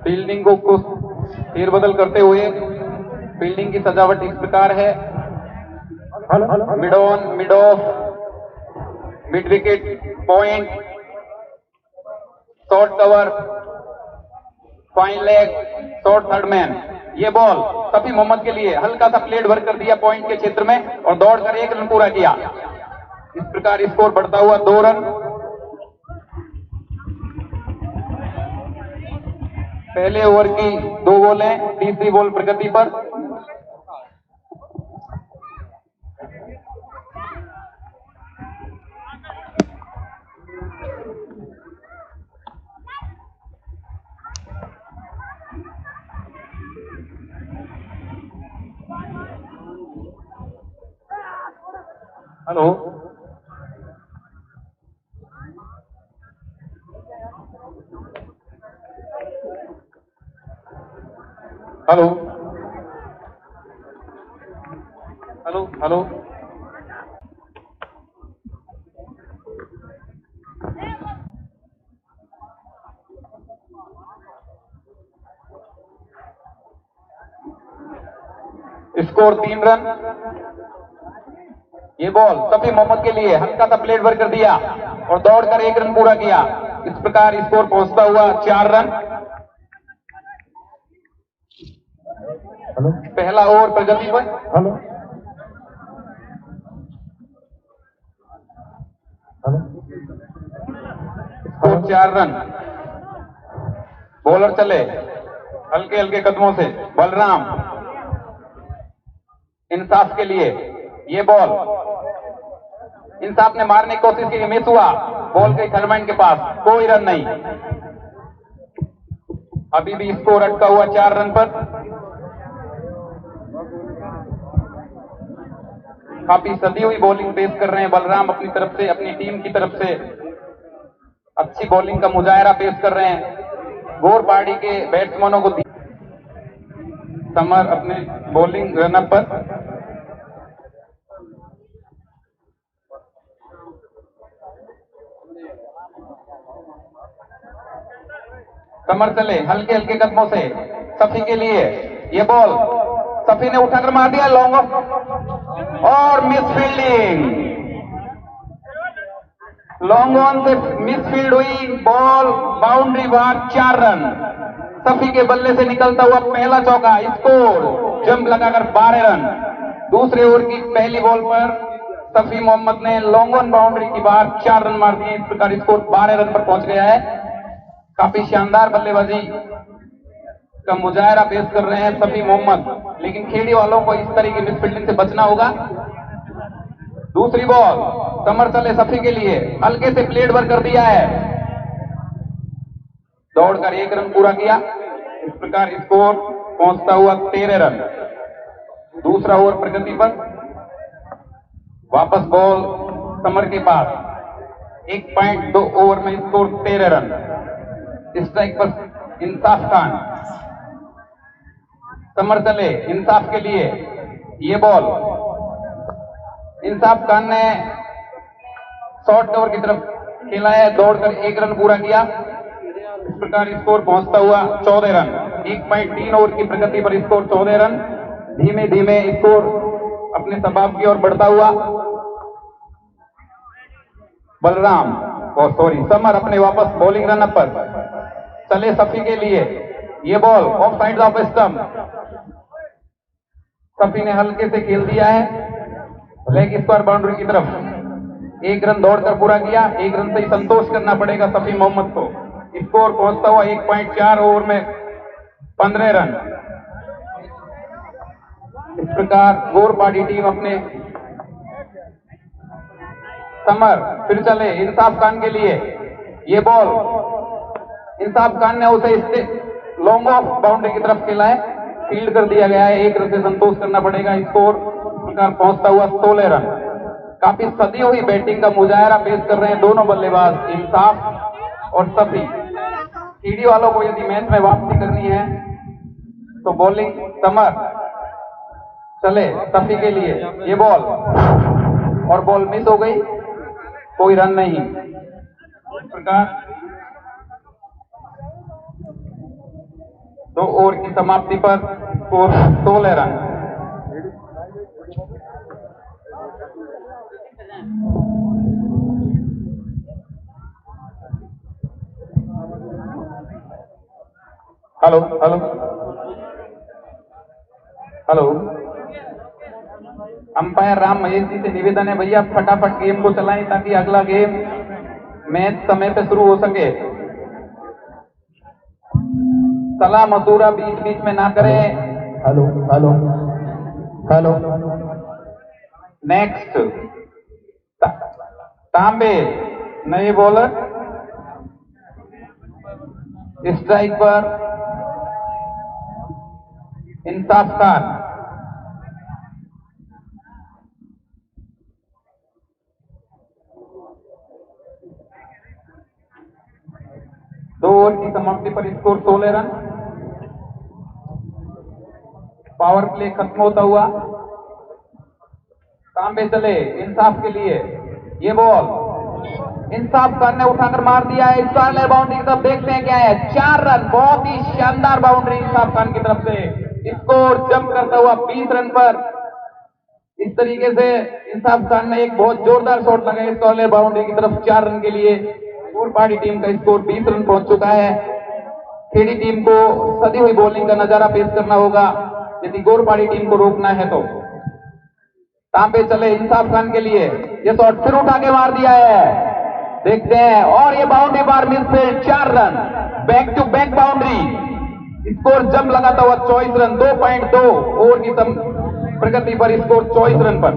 Fielding को कुछ फेरबदल करते हुए फील्डिंग की सजावट इस प्रकार है। Mid on, mid of, mid wicket, point, short cover, fine leg, short third man. ये बॉल सफी मोहम्मद के लिए हल्का सा प्लेट भर कर दिया पॉइंट के क्षेत्र में और दौड़कर 1 रन पूरा किया। इस प्रकार स्कोर बढ़ता हुआ 2 रन। पहले ओवर की 2 बॉलें, तीसरी बॉल प्रगति पर। Hello, hello, hello, hello. Score 3 run. ये बॉल सफी मोहम्मद के लिए हल्का सा प्लेट भर कर दिया और दौड़कर 1 रन पूरा किया। इस प्रकार स्कोर पहुंचता हुआ 4 रन। पहला ओवर प्रगति पर। Score 4 run. बॉलर चले हल्के हल्के कदमों से। बलराम इंसाफ के लिए। ये बॉल इंसाफ ने मारने की कोशिश की, मिस हुआ। बॉल गई थर्डमैन के पास, कोई रन नहीं। अभी भी स्कोर अटका हुआ 4 रन पर। काफी सदी हुई बॉलिंग पेश कर रहे हैं बलराम अपनी तरफ से, अपनी टीम की तरफ से अच्छी बॉलिंग का मुजाहरा पेश कर रहे हैं। गोर पार्टी के बैट्समैनों को समर अपने बॉलिंग रनअप पर। समर चले हल्के हल्के कदमों से सफी के लिए। ये बॉल सफी ने उठाकर मार दिया लॉन्ग ऑफ और मिस फील्डिंग। लॉन्ग ऑन से मिस फील्ड हुई बॉल, बाउंड्री बार, 4 रन। सफी के बल्ले से निकलता हुआ पहला चौका। स्कोर जंप लगाकर 12 रन। दूसरे ओवर की पहली बॉल पर सफी मोहम्मद ने लॉन्ग ऑन बाउंड्री की बार 4 रन मार दिए। इस प्रकार स्कोर 12 रन पर पहुंच गया है। काफी शानदार बल्लेबाजी का मुजाहरा पेश कर रहे हैं सफी मोहम्मद, लेकिन खेड़ी वालों को इस तरह की मिस फील्डिंग से बचना होगा। दूसरी बॉल समर चले सफी के लिए, हल्के से प्लेट भर कर दिया है, दौड़कर 1 रन पूरा किया। इस प्रकार स्कोर पहुंचता हुआ 13 रन। दूसरा ओवर प्रगति पर। वापस बॉल समर के पास। 1.2 ओवर में स्कोर 13 रन। स्ट्राइक पर इंसाफ खान। समर चले इंसाफ के लिए। ये बॉल इंसाफ खान ने शॉर्ट कवर की तरफ खेला है, दौड़कर 1 रन पूरा किया। इस प्रकार स्कोर पहुंचता हुआ 14 रन। 1.3 ओवर की प्रगति पर स्कोर 14 रन। धीमे धीमे स्कोर अपने सबाब की ओर बढ़ता हुआ। बलराम और समर अपने वापस बॉलिंग रनअप पर चले सफी के लिए। ये ball off side off stump. Safi ने हल्के से खेल दिया है लेग स्क्वायर बाउंड्री की तरफ। 1 रन दौड़कर पूरा किया। 1 रन से ही संतोष करना पड़ेगा सफी मोहम्मद को। स्कोर पहुंचता हुआ 1.4 ओवर में 15 रन। इस प्रकार गोर पार्टी टीम अपने समर फिर चले इंसाफ खान के लिए। ये बॉल इंसाफ खान ने उसे लॉन्ग ऑफ बाउंड्री की तरफ खेला है, फील्ड कर दिया गया है। 1 रन से संतोष करना पड़ेगा। स्कोर प्रकार पहुंचता हुआ 16 रन। काफी सदी हुई बैटिंग का मुजाहरा पेश कर रहे हैं दोनों बल्लेबाज इंसाफ और सफी। सीडी वालों को यदि मैच में वापसी करनी है तो बॉलिंग समर चले सफी के लिए। ये बॉल और बॉल मिस हो गई, कोई रन नहीं। इस प्रकार 2 ओवर की समाप्ति पर score 16 run. Hello hello hello, umpire Ram Mahesh ji से निवेदन है भैया फटाफट गेम को चलाएं ताकि अगला गेम मैच समय पे शुरू हो सके। सलाह मसूरा बीच बीच में ना करें। Hello hello hello. नेक्स्ट तांबे नए बॉलर, स्ट्राइक पर इंसाफ खान। दो ओवर की समाप्ति पर स्कोर 16 रन। पावर प्ले खत्म होता हुआ तांबे चले इंसाफ के लिए। ये बॉल इंसाफ खान ने उठाकर मार दिया है, स्क्वायर बाउंड्री की तरफ। देखते हैं क्या है, 4 रन। बहुत ही शानदार बाउंड्री इंसाफ खान की तरफ से। स्कोर जंप करता हुआ 20 रन पर। इस तरीके से इंसाफ खान ने एक बहुत जोरदार शॉट लगाया स्क्वायर बाउंड्री की तरफ 4 रन के लिए। गोरपाड़ी टीम का स्कोर 20 रन पहुंच चुका है। खेड़ी टीम को सदी हुई बॉलिंग का नजारा पेश करना होगा यदि गोरपाड़ी टीम को रोकना है तो। तांबे चले इंसाफ खान के लिए। ये शॉट फिर उठा के मार दिया है, देखते हैं। और ये बाउंड्री बार midfield, 4 run. Back to back boundary. Score jump लगाता हुआ 24 रन। 2.2 ओवर की प्रगति पर स्कोर 24 रन पर।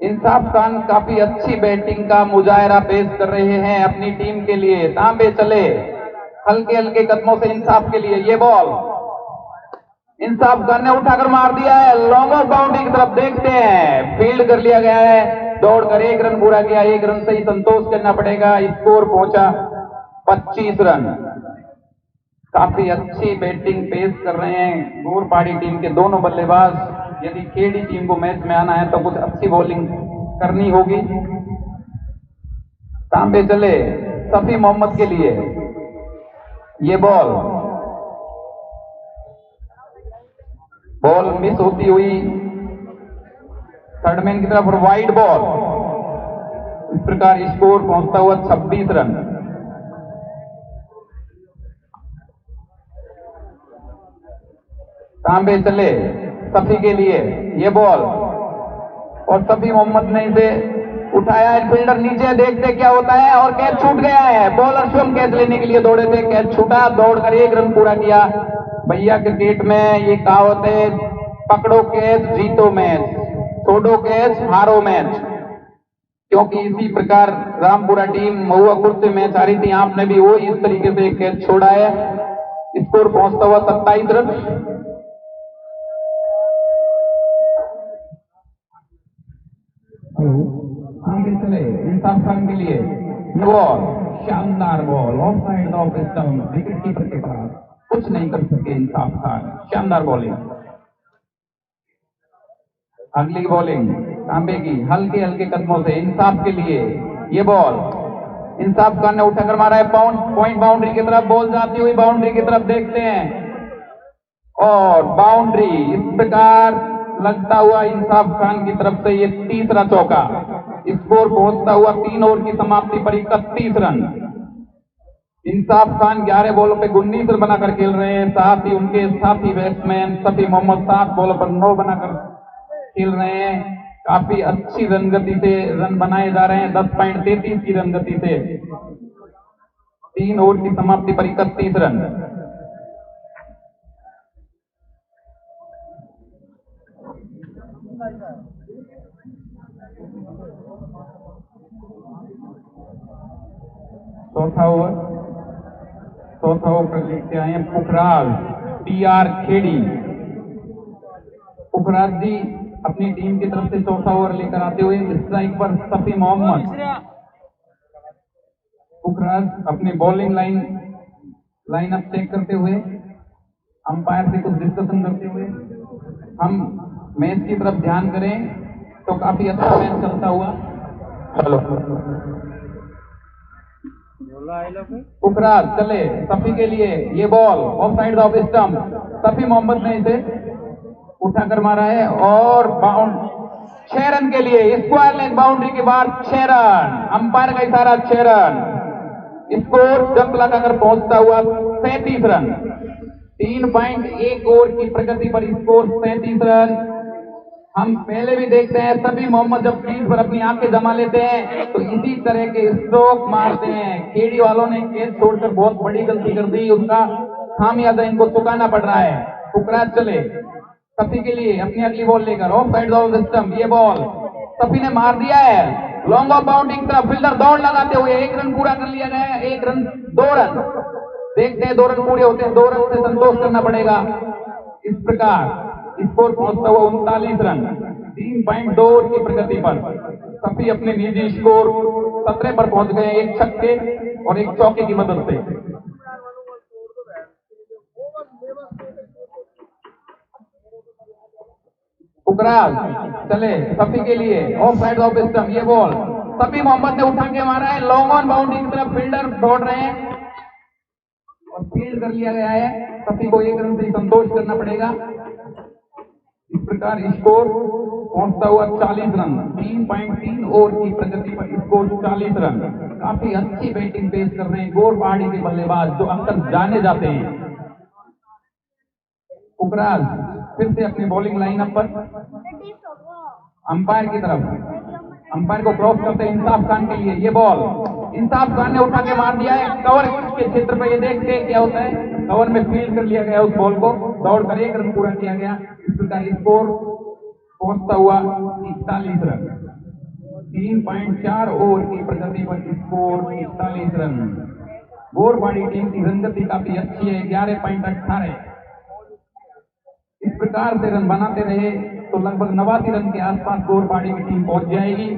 इंसाफ खान काफी अच्छी बैटिंग का मुजाहरा पेश कर रहे हैं अपनी टीम के लिए। तांबे चले हल्के हल्के कदमों से इंसाफ के लिए। ये बॉल इंसाफ खान ने उठाकर मार दिया है लॉन्ग ऑफ बाउंड्री की तरफ। देखते हैं, फील्ड कर लिया गया है। दौड़कर 1 रन पूरा किया, 1 रन से ही संतोष करना पड़ेगा। स्कोर पहुंचा 25 रन। काफी अच्छी बैटिंग पेश कर रहे हैं गोरपाड़ी टीम के दोनों बल्लेबाज। यदि खेड़ी टीम को मैच में आना है तो कुछ अच्छी बॉलिंग करनी होगी। तांबे चले सफी मोहम्मद के लिए। ये बॉल मिस होती हुई थर्ड मैन की तरफ और वाइड बॉल। इस प्रकार स्कोर पहुंचता हुआ 26 रन। तांबे चले सफी के लिए। ये बॉल और सफी मोहम्मद ने इसे उठाया है। फील्डर नीचे, देखते क्या होता है और कैच छूट गया है। बॉलर स्वयं कैच लेने के लिए दौड़े थे, कैच छूटा। दौड़कर 1 रन पूरा किया। भैया क्रिकेट में ये कहावत है, पकड़ो कैच जीतो मैच, छोड़ो कैच हारो मैच। क्योंकि इसी प्रकार रामपुरा टीम महुआपुर से मैच हारी थी, आपने भी वो इस तरीके से एक कैच छोड़ा है। स्कोर पहुंचता हुआ 27 रन। आगे चले इंसाफ खान के लिए। बॉल शानदार ball, off side off stump, wicket keeper के पास कुछ नहीं कर सके इंसाफ खान। शानदार बॉलिंग। अगली बॉलिंग तांबे की हल्के हल्के कदमों से इंसाफ के लिए। ये बॉल इंसाफ खान ने उठाकर मारा है पॉइंट बाउंड्री की तरफ। बॉल जाती हुई बाउंड्री की तरफ, देखते हैं और बाउंड्री। इस प्रकार लगता हुआ इंसाफ खान की तरफ से ये तीसरा चौका। स्कोर पहुंचता हुआ 3 ओवर की समाप्ति पर 31 रन। इंसाफ खान 11 बॉलों पे 19 रन बनाकर खेल रहे हैं। साथ ही उनके साथी बैट्समैन सफी मोहम्मद 7 बॉलों पर 9 बनाकर खेल रहे हैं। काफी अच्छी रन गति से रन बनाए जा रहे हैं, 10.33 की रन गति से। 3 ओवर की समाप्ति पर 31 रन। चौथा ओवर लेके आए पुखराज PR खेड़ी। पुखराज जी अपनी टीम की तरफ से चौथा ओवर लेकर आते हुए स्ट्राइक पर सफी मोहम्मद। पुखराज अपनी बॉलिंग लाइनअप चेक करते हुए, अंपायर से कुछ डिस्कशन करते हुए हम मैच की तरफ ध्यान करें तो काफी अच्छा मैच चलता हुआ। हेलो पुखराज चले सफी के लिए, ये ball off side off stump, Safi Mohammad ने इसे उठाकर मारा है और बाउंड 6 रन के लिए, स्क्वायर लेग बाउंड्री के बाद 6 रन, अंपायर का इशारा 6 रन, स्कोर जंप लगाकर पहुंचता हुआ 37 रन। 3.1 ओवर की प्रगति पर स्कोर 37 रन। हम पहले भी देखते हैं सभी मोहम्मद जब फील्ड पर अपनी आंखें जमा लेते हैं तो इसी तरह के स्ट्रोक मारते हैं। केडी वालों ने कैच छोड़कर बहुत बड़ी गलती कर दी, उनका खामियाजा इनको चुकाना पड़ रहा है। पुखराज चले सफी के लिए अपनी अगली बॉल लेकर ऑफ साइड ऑफ स्टंप, ये बॉल सफी ने मार दिया है लॉन्ग ऑफ बाउंड्री की तरफ, फील्डर दौड़ लगाते हुए 1 रन पूरा कर लिया गया है। 1 रन 2 रन, देखते हैं 2 रन पूरे होते हैं, 2 रन से संतोष करना पड़ेगा। इस प्रकार स्कोर पहुंचता हुआ 39 रन। 3.2 ओवर की प्रगति पर सफी अपने निजी स्कोर 17 पर पहुंच गए, 1 छक्के और 1 चौके की मदद से। पुखराज चले सफी के लिए ऑफ साइड ऑफ स्टंप, ये बॉल सफी मोहम्मद ने उठा के मारा है लॉन्ग ऑन बाउंड्री की तरफ, फील्डर दौड़ रहे हैं और फील्ड कर लिया गया है। सफी को 1 रन से संतोष करना पड़ेगा। इस प्रकार स्कोर पहुंचता हुआ 40 रन। 3.3 ओवर की प्रगति पर स्कोर 40 रन। काफी अच्छी बैटिंग पेश कर रहे हैं गौर पहाड़ी के बल्लेबाज जो अक्सर जाने जाते हैं। पुखराज फिर से अपनी बॉलिंग लाइनअप पर अंपायर की तरफ, अंपायर को क्रॉस करते हैं इंसाफ खान के लिए, ये बॉल इंसाफ खान ने उठा के मार दिया है कवर के क्षेत्र पर। ये देखते हैं क्या होता है, कवर में फील्ड कर लिया गया उस बॉल को, दौड़कर 1 रन पूरा किया गया। इस प्रकार स्कोर पहुंचता हुआ 41 रन। 3.4 ओवर की प्रगति पर स्कोर 41 रन। गोरवाड़ी टीम की रनगति काफी अच्छी है, 11.18। इस प्रकार से रन बनाते रहे तो लगभग 89 रन के आसपास गोरवाड़ी की टीम पहुंच जाएगी।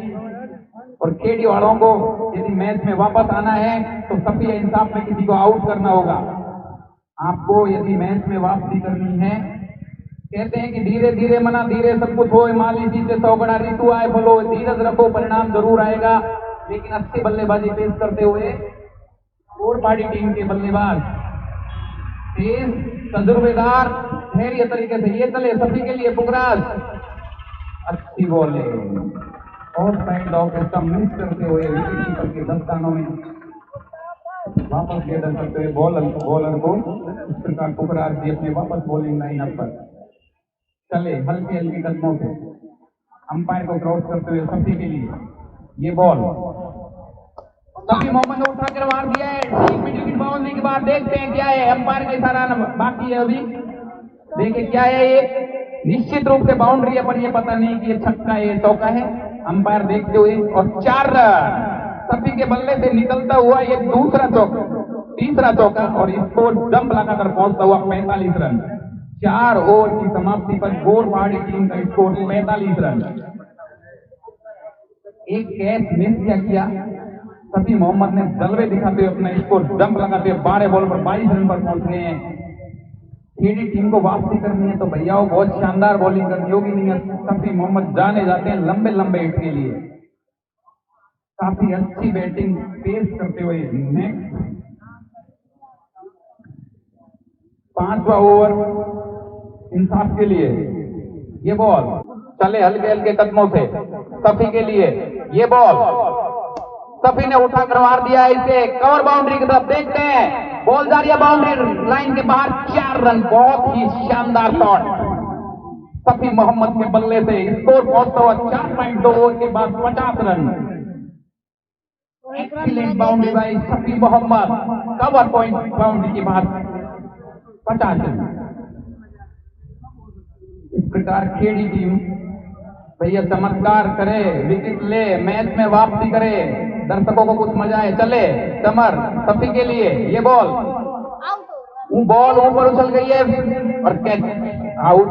और केडी वालों को यदि मैच में वापस आना है तो सफी इंसाफ में किसी को आउट करना होगा। आपको यदि मैच में वापसी करनी है, कहते हैं कि धीरे धीरे मना धीरे सब कुछ हो, माली जी से 100 गड़ा ऋतु आए फलो, धीरज रखो परिणाम जरूर आएगा। लेकिन अच्छी बल्लेबाजी पेश करते हुए गोरवाड़ी टीम के बल्लेबाज तेज तजुर्बेदार धैर्य तरीके से ये चले सफी के लिए। पुखराज अच्छी bowling of side off stump miss करते हुए विकेट कीपर के दस्तानों में वापस गेंद करते हुए बॉलर को। इस प्रकार पुखराज जी अपने वापस बॉलिंग लाइनअप पर चले हल्के हल्के कदमों से, अंपायर को क्रॉस करते हुए सफी के लिए, ये बॉल सफी मोहम्मद ने उठाकर मार दिया है ठीक मिडिल की बाउंड्री के बाद। देखते हैं क्या है, अंपायर का इशारा बाकी है अभी, देखिए क्या है। ये निश्चित रूप से बाउंड्री है पर ये पता नहीं कि ये छक्का है ये चौका है, अंपायर देखते हुए। और 4 रन सफी के बल्ले से निकलता हुआ ये दूसरा चौका, तीसरा चौका और स्कोर जंप लगाकर पहुंचता हुआ 45 रन। 4 ओवर की समाप्ति पर गोरवाड़ी टीम का स्कोर 45 रन। एक कैच मिस किया सफी मोहम्मद ने जलवे दिखाते हुए अपना स्कोर जंप लगाते हुए 12 बॉल पर 22 रन पर पहुंच गए हैं। केडी टीम को वापसी करनी है तो भैया वो बहुत शानदार बॉलिंग करनी होगी, नहीं है सफी मोहम्मद जाने जाते हैं लंबे लंबे हिट के लिए। काफी अच्छी बैटिंग पेश करते हुए नेक्स्ट 5वां ओवर इंसाफ के लिए, ये बॉल चले हल्के हल्के कदमों से सफी के लिए, ये बॉल सफी ने उठाकर मार दिया है इसे कवर बाउंड्री की तरफ। देखते हैं बॉल जा रही है बाउंड्री लाइन के बाहर, 4 रन, बहुत ही शानदार शॉट सफी मोहम्मद के बल्ले से। स्कोर पहुंचता हुआ 4.2 ओवर के बाद 50 run. Excellent boundary by Safi Mohammad, cover point boundary के बाद 50 रन। इस प्रकार केडी टीम भैया चमत्कार करे, विकेट ले, मैच में वापसी करे, दर्शकों को कुछ मजा है। चले कमर सफी के लिए, ये बॉल ऊपर उछल गई है और कैच आउट।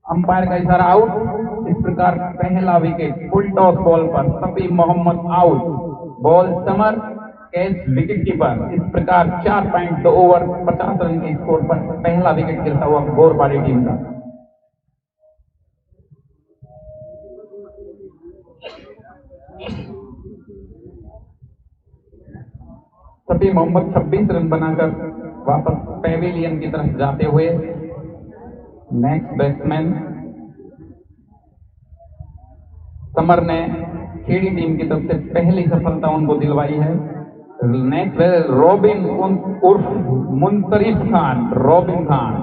अंपायर का इशारा आउट। इस प्रकार पहला विकेट फुल टॉस बॉल पर Safi Mohammad out. Ball Samar catch wicket keeper. इस प्रकार 4.2 ओवर 50 रन के स्कोर पर पहला विकेट गिरता हुआ गोरपाड़ी टीम का। सफी मोहम्मद 26 रन बनाकर वापस पेविलियन की तरफ जाते हुए नेक्स्ट बैट्समैन समर ने खेड़ी टीम की तरफ से पहली सफलता उनको दिलवाई है। नेक्स्ट रॉबिन उर्फ मुनसरिफ खान, रॉबिन खान,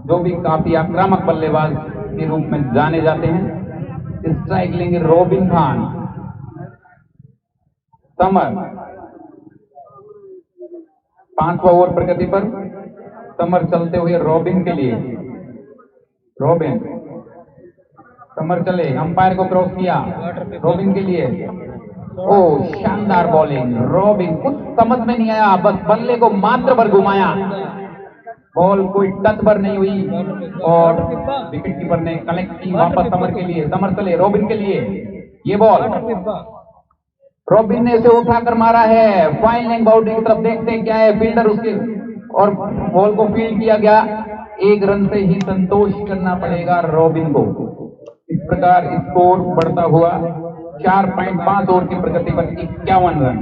जो भी काफी आक्रामक बल्लेबाज के रूप में जाने जाते हैं। स्ट्राइक लेंगे रॉबिन खान। समर 5वां ओवर प्रगति पर। समर चलते हुए रॉबिन के लिए। रॉबिन समर चले, अंपायर को क्रॉस किया रॉबिन के लिए। ओ शानदार बॉलिंग रॉबिन, कुछ समझ में नहीं आया, बस बल्ले को मात्र भर घुमाया, बॉल कोई टच पर नहीं हुई और विकेट कीपर ने कलेक्ट की वापस समर के लिए। समर चले रॉबिन के लिए। ये बॉल रॉबिन ने इसे उठाकर मारा है फाइन लेग बाउंड्री की तरफ। देखते हैं क्या है, फील्डर उसके और बॉल को फील्ड किया गया। 1 रन से ही संतोष करना पड़ेगा रॉबिन को। इस प्रकार स्कोर बढ़ता हुआ 4.5 ओवर की प्रगति पर 51 रन।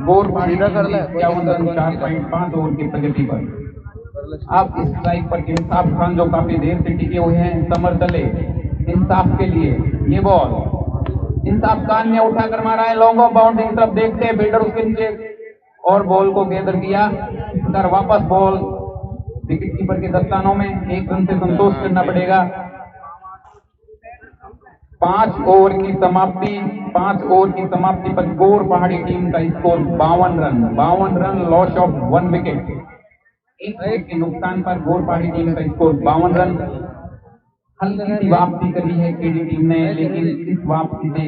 गोरपाड़ी 51 रन 4.5 ओवर की प्रगति पर। अब स्ट्राइक पर इंसाफ खान जो काफी देर से टिके हुए हैं। समर चले इंसाफ के लिए। ये बॉल इंसाफ खान ने उठाकर मारा है लॉन्ग ऑफ बाउंड्री की तरफ। देखते हैं फील्डर उसके नीचे और बॉल को गैदर किया। इधर वापस बॉल विकेट कीपर के दस्तानों में। 1 रन से संतोष करना पड़ेगा। 5 ओवर की समाप्ति पर गोर पहाड़ी टीम का score 52 run loss of 1 wicket. 1 wicket के नुकसान पर गोर पहाड़ी टीम का स्कोर 52 रन। हल्की सी वापसी करी है केडी टीम ने, लेकिन इस वापसी से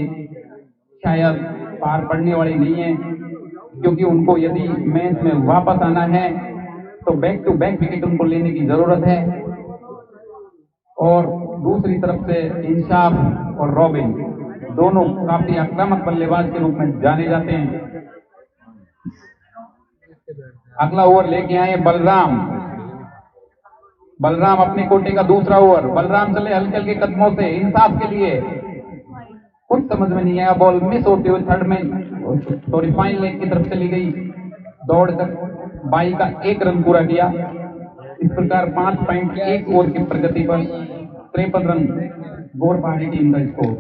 शायद पार पड़ने वाली नहीं है, क्योंकि उनको यदि मैच में वापस आना है तो बैक टू बैक विकेट उनको लेने की जरूरत है। और दूसरी तरफ से इंसाफ और रॉबिन दोनों काफी आक्रामक बल्लेबाज के रूप में जाने जाते हैं। अगला ओवर लेके आए बलराम अपने कोटे का दूसरा ओवर। बलराम चले हल्के हल्के कदमों से इंसाफ के लिए। कुछ समझ में नहीं आया, बॉल मिस होते हुए थर्ड में थोड़ी फाइन लेग की तरफ चली गई। दौड़कर 22 का 1 रन पूरा किया। इस प्रकार 5.1 ओवर की प्रगति पर 53 रन गोर पहाड़ी टीम का स्कोर।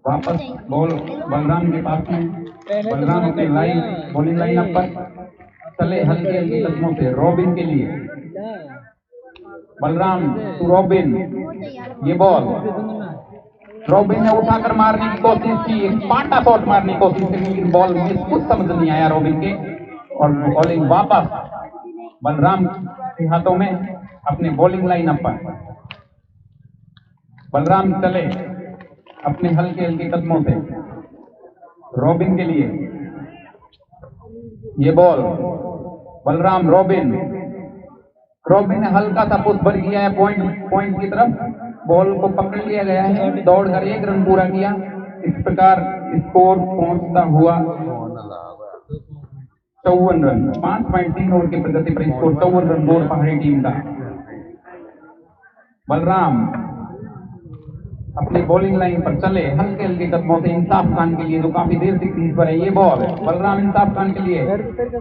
वापस बॉल बलराम के पास में। बलराम अपनी बॉलिंग लाइनअप पर चले हल्के हल्के कदमों से रॉबिन के लिए। Balram to Robin. ये बॉल रॉबिन ने उठाकर मारने की कोशिश की, एक पाटा शॉट मारने की कोशिश की, लेकिन बॉल मिस। कुछ समझ नहीं आया रॉबिन के और बॉलिंग वापस बलराम के हाथों में अपने बॉलिंग लाइनअप पर। बलराम चले अपने हल्के हल्के कदमों से रॉबिन के लिए। ये बॉल बलराम रॉबिन ने हल्का सा पुश भर किया है पॉइंट की तरफ। बॉल को पकड़ लिया गया है, दौड़कर 1 रन पूरा किया। इस प्रकार स्कोर पहुंचता हुआ 54 रन। 5.3 ओवर की प्रगति पर स्कोर 54 रन गोर पहाड़ी टीम का। बलराम अपनी बॉलिंग लाइन पर चले हल्के हल्के कदमों से इंसाफ खान के लिए, जो काफी देर से क्रीज पर है। ये बॉल बलराम इंसाफ खान के लिए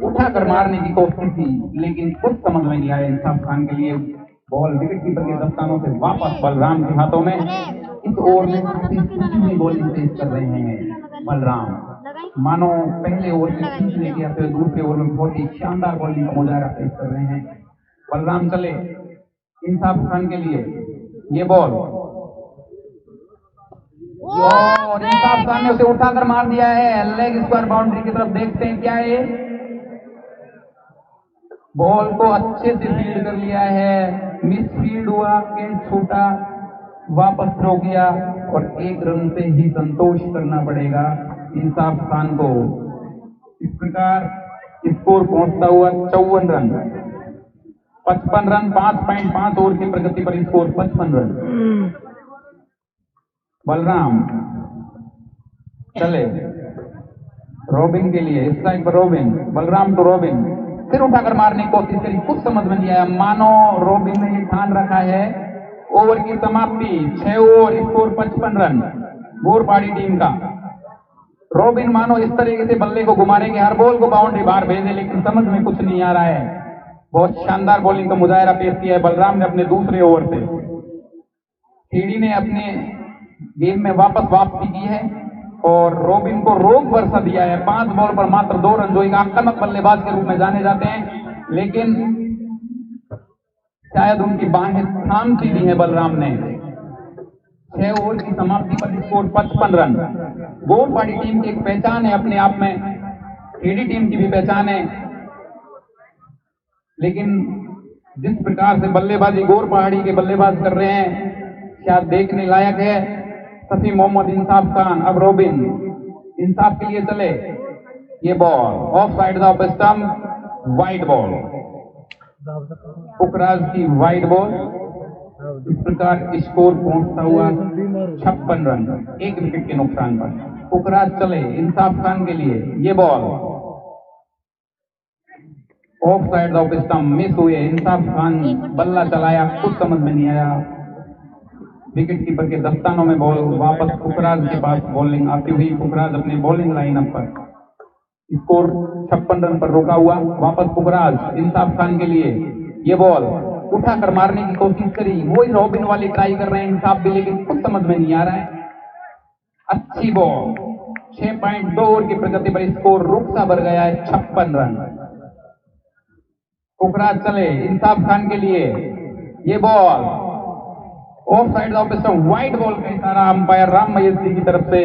उठाकर मारने की कोशिश की, लेकिन कुछ समझ में नहीं आया इंसाफ खान के लिए। बॉल विकेट कीपर के दस्तानों से वापस बलराम के हाथों में। इस ओवर में काफी बॉलिंग तेज कर रहे हैं बलराम, मानो पहले ओवर में खींचने की या फिर दूसरे ओवर में बहुत ही शानदार बॉलिंग का मुजाहरा पेश कर रहे हैं। बलराम चले इंसाफ खान के लिए। ये बॉल और इंसाफ खान ने उसे उठाकर मार दिया है लेग स्क्वायर बाउंड्री की तरफ। देखते हैं क्या है, बॉल को अच्छे से फील्ड कर लिया है, मिस फील्ड हुआ, कैच छूटा, वापस थ्रो किया और 1 रन से ही संतोष करना पड़ेगा इंसाफ खान को। इस प्रकार स्कोर पहुंचता हुआ 54 रन। 55 रन 5.5 ओवर की प्रगति पर स्कोर 55 रन। बलराम चले रॉबिन के लिए, इस साइड पर रॉबिन, बलराम टू रॉबिन, फिर उठाकर मारने की कोशिश करी, कुछ समझ में नहीं आया। मानो रॉबिन ने ये ठान रखा है ओवर की समाप्ति, 6 ओवर, स्कोर 55 रन गोरपाड़ी टीम का। रॉबिन मानो इस तरीके से बल्ले को घुमाने के हर बॉल को बाउंड्री बाहर भेजे, लेकिन समझ में कुछ नहीं आ रहा है। बहुत शानदार बॉलिंग का मुजाहरा पेश किया है बलराम ने अपने दूसरे ओवर से। टीडी ने अपने गेम में वापसी की है और रॉबिन को रोक बरसा दिया है। 5 बॉल पर मात्र 2 रन, जो एक आक्रामक बल्लेबाज के रूप में जाने जाते हैं, लेकिन शायद उनकी बाहें थाम सी दी है बलराम ने। 6 ओवर की समाप्ति पर स्कोर 55 रन। गोरपाड़ी टीम की एक पहचान है अपने आप में, टीडी टीम की भी पहचान है, लेकिन जिस प्रकार से बल्लेबाजी गोरपहाड़ी के बल्लेबाज कर रहे हैं क्या देखने लायक है। सफी मोहम्मद, इंसाफ खान, अब रॉबिन इंसाफ के लिए चले। ये ball off side off stump, wide ball, Pukhraj की वाइड बॉल। इस प्रकार स्कोर पहुंचता हुआ 56 रन, 1 विकेट के नुकसान पर। पुखराज चले इंसाफ खान के लिए, ये ball off side off stump, miss हुए। इंसाफ खान बल्ला चलाया, कुछ समझ में नहीं आया। विकेट कीपर के दस्तानों में बॉल वापस पुखराज के पास बॉलिंग आती हुई। पुखराज अपने बॉलिंग लाइनअप पर, स्कोर 56 रन पर रोका हुआ। वापस पुखराज इंसाफ खान के लिए, ये बॉल उठाकर मारने की कोशिश करी, वही रॉबिन वाली ट्राई कर रहे हैं इंसाफ भी, लेकिन कुछ समझ में नहीं आ रहा है। अच्छी बॉल, 6.2 ओवर की प्रगति पर स्कोर रुक सा बढ़ गया है 56 रन। पुखराज चले इंसाफ खान के लिए, ये ball off side off stump, wide ball का इशारा अंपायर राम महेश की तरफ से,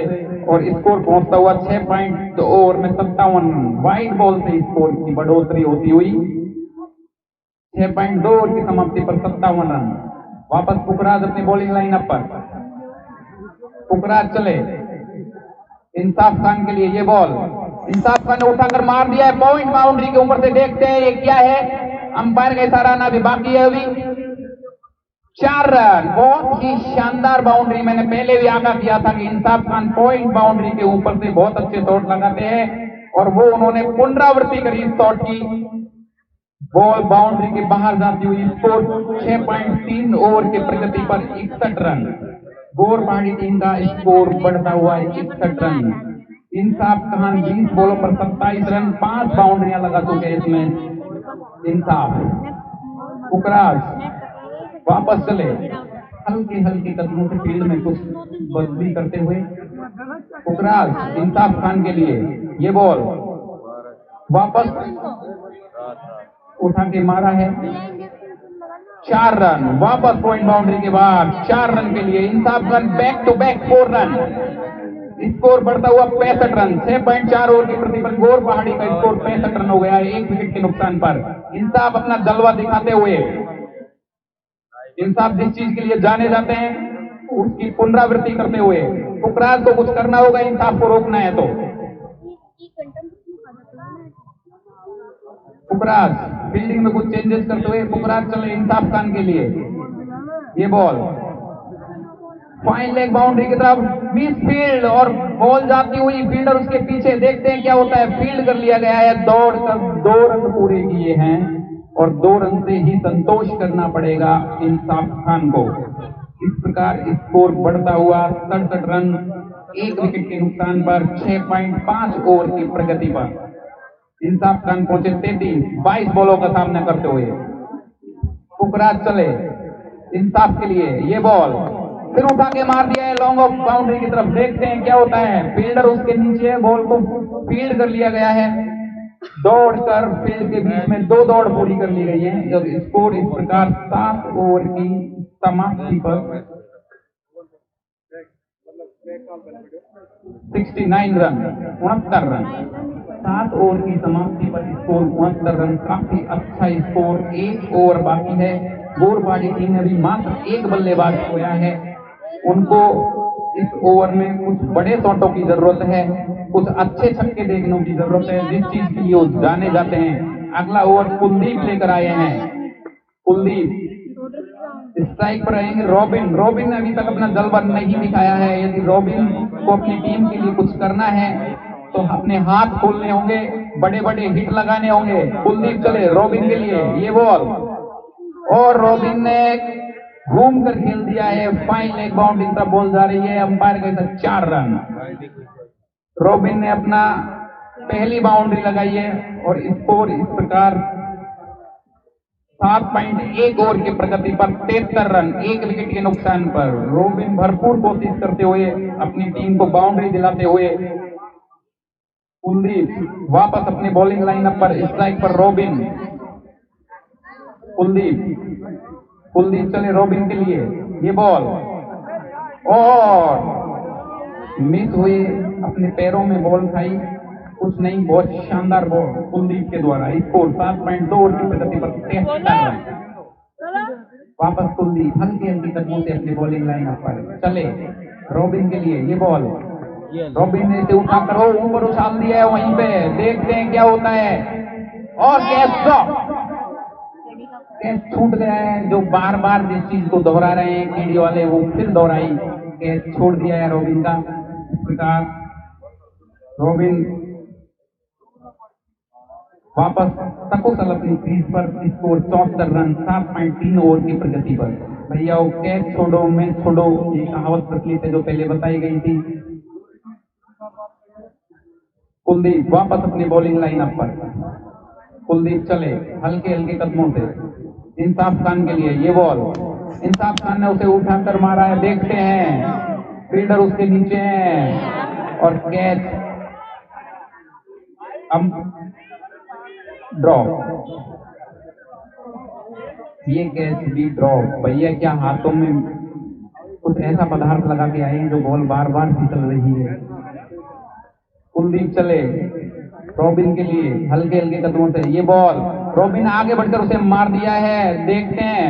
और स्कोर पहुंचता हुआ 6.2 ओवर में 57 रन। वाइड बॉल से स्कोर की बढ़ोतरी होती हुई 6.2 ओवर की समाप्ति पर 57 रन। वापस पुखराज अपनी बॉलिंग लाइनअप पर, पुखराज चले इंसाफ खान के लिए, ये बॉल इंसाफ खान ने उठाकर मार दिया है पॉइंट बाउंड्री के ऊपर से। देखते हैं ये क्या है, अंपायर का इशारा आना भी बाकी है अभी। 4 रन, बहुत ही शानदार बाउंड्री। मैंने पहले भी आगाह किया था कि इंसाफ खान पॉइंट बाउंड्री के ऊपर से बहुत अच्छे शॉट लगाते हैं, और वो उन्होंने पुनरावृत्ति करी इस शॉट की। बॉल बाउंड्री के बाहर जाती हुई, स्कोर 6.3 ओवर के प्रगति पर 61 रन। गोरपहाड़ी टीम का स्कोर बढ़ता हुआ 61 रन। इंसाफ खान 20 बॉलों पर 27 रन, 5 बाउंड्रियां लगा चुके हैं इसमें इंसाफ। पुखराज वापस चले, हल्के हल्के कदमों से फील्ड में कुछ बदली करते हुए। पुखराज इंसाफ खान के लिए, ये बॉल वापस उठा के मारा है। 4 रन, वापस पॉइंट बाउंड्री के बाद 4 रन के लिए Insaf Khan back to back 4 run. Score बढ़ता हुआ 65 रन। 6.4 ओवर की प्रति पर गोरपहाड़ी का स्कोर 65 रन हो गया है, 1 विकेट के नुकसान पर। इंसाफ अपना जलवा दिखाते हुए, इंसाफ जिस चीज के लिए जाने जाते हैं उसकी पुनरावृत्ति करते हुए, पुखराज को कुछ करना होगा, इंसाफ को रोकना है तो। पुखराज फील्डिंग में कुछ चेंजेस करते हुए, पुखराज चले इंसाफ खान के लिए, ये बॉल फाइन लेग बाउंड्री की तरफ, मिस फील्ड और बॉल जाती हुई, फील्डर उसके पीछे। देखते हैं क्या होता है, फील्ड कर लिया गया है। दौड़ कर 2 रन पूरे किए हैं और 2 रन से ही संतोष करना पड़ेगा इंसाफ खान को। इस प्रकार स्कोर बढ़ता हुआ 67 रन, 1 विकेट के नुकसान पर 6.5 ओवर की प्रगति पर। इंसाफ खान पहुंचे 22 बॉलों का सामना करते हुए। पुखराज चले इंसाफ के लिए, ये बॉल फिर उठा के मार दिया है लॉन्ग ऑफ बाउंड्री की तरफ। देखते हैं क्या होता है, फील्डर उसके नीचे, बॉल को फील्ड कर लिया गया है। दौड़कर फील्ड के बीच में 2 दौड़ पूरी कर ली गई है। जब स्कोर इस प्रकार 7 ओवर की समाप्ति पर 69 रन, 69 रन, 7 ओवर की समाप्ति पर स्कोर 69 रन, काफी अच्छा स्कोर। 1 ओवर बाकी है। गोरपहाड़ी टीम ने अभी मात्र 1 बल्लेबाज खोया है। उनको इस ओवर में कुछ बड़े शॉटों की जरूरत है, कुछ अच्छे छक्के देखने की जरूरत है, जिस चीज के लिए वो जाने जाते हैं। अगला ओवर कुलदीप लेकर आए हैं। कुलदीप स्ट्राइक पर रहेंगे रॉबिन। रॉबिन ने अभी तक अपना जलवा नहीं दिखाया है। यदि रॉबिन को अपनी टीम के लिए कुछ करना है तो अपने हाथ खोलने होंगे, बड़े बड़े हिट लगाने होंगे। कुलदीप चले रॉबिन के लिए, ये बॉल और रॉबिन ने घूम कर खेल दिया है। फाइन लेग बाउंड्री तरफ बॉल जा रही है। अंपायर के साथ 4 रन। रॉबिन ने अपना पहली बाउंड्री लगाई है और स्कोर इस प्रकार 7.1 ओवर की प्रगति पर 73 रन, 1 विकेट के नुकसान पर। रॉबिन भरपूर कोशिश करते हुए अपनी टीम को बाउंड्री दिलाते हुए। कुलदीप वापस अपनी बॉलिंग लाइनअप पर, स्ट्राइक पर रॉबिन। कुलदीप चले रॉबिन के लिए, ये बॉल और मिस हुई, अपने पैरों में बॉल खाई, कुछ नहीं। बहुत शानदार बॉल कुलदीप के द्वारा। स्कोर 7.2 ओवर की प्रगति पर 73 रन। वापस कुलदीप हल्के हल्के कदमों से अपनी बॉलिंग लाइनअप पर चले रॉबिन के लिए, ये बॉल रॉबिन ने इसे उठाकर ऊपर उछाल दिया है। वहीं पे देखते हैं क्या होता है और कैच छूट गया है। जो बार बार जिस चीज को दोहरा रहे हैं केडी वाले, वो फिर दोहराई, कैच छोड़ दिया है रॉबिन का। इस प्रकार रॉबिन वापस सकुशल अपनी क्रीज पर, स्कोर 74 रन, 7.3 ओवर की प्रगति पर। भैया वो कैच छोड़ो मैच छोड़ो, ये कहावत प्रचलित है जो पहले बताई गई थी। कुलदीप वापस अपनी बॉलिंग लाइनअप पर। कुलदीप चले हल्के हल्के कदमों से इंसाफ खान के लिए, ये बॉल इंसाफ खान ने उसे उठाकर मारा है। देखते हैं फील्डर उसके नीचे हैं और कैच ड्रॉप। ये कैच भी ड्रॉप। भैया क्या हाथों में कुछ ऐसा पदार्थ लगा के आए हैं जो बॉल बार बार फिसल रही है। कुलदीप चले रॉबिन के लिए हल्के हल्के कदमों से, ये बॉल रॉबिन आगे बढ़कर उसे मार दिया है। देखते हैं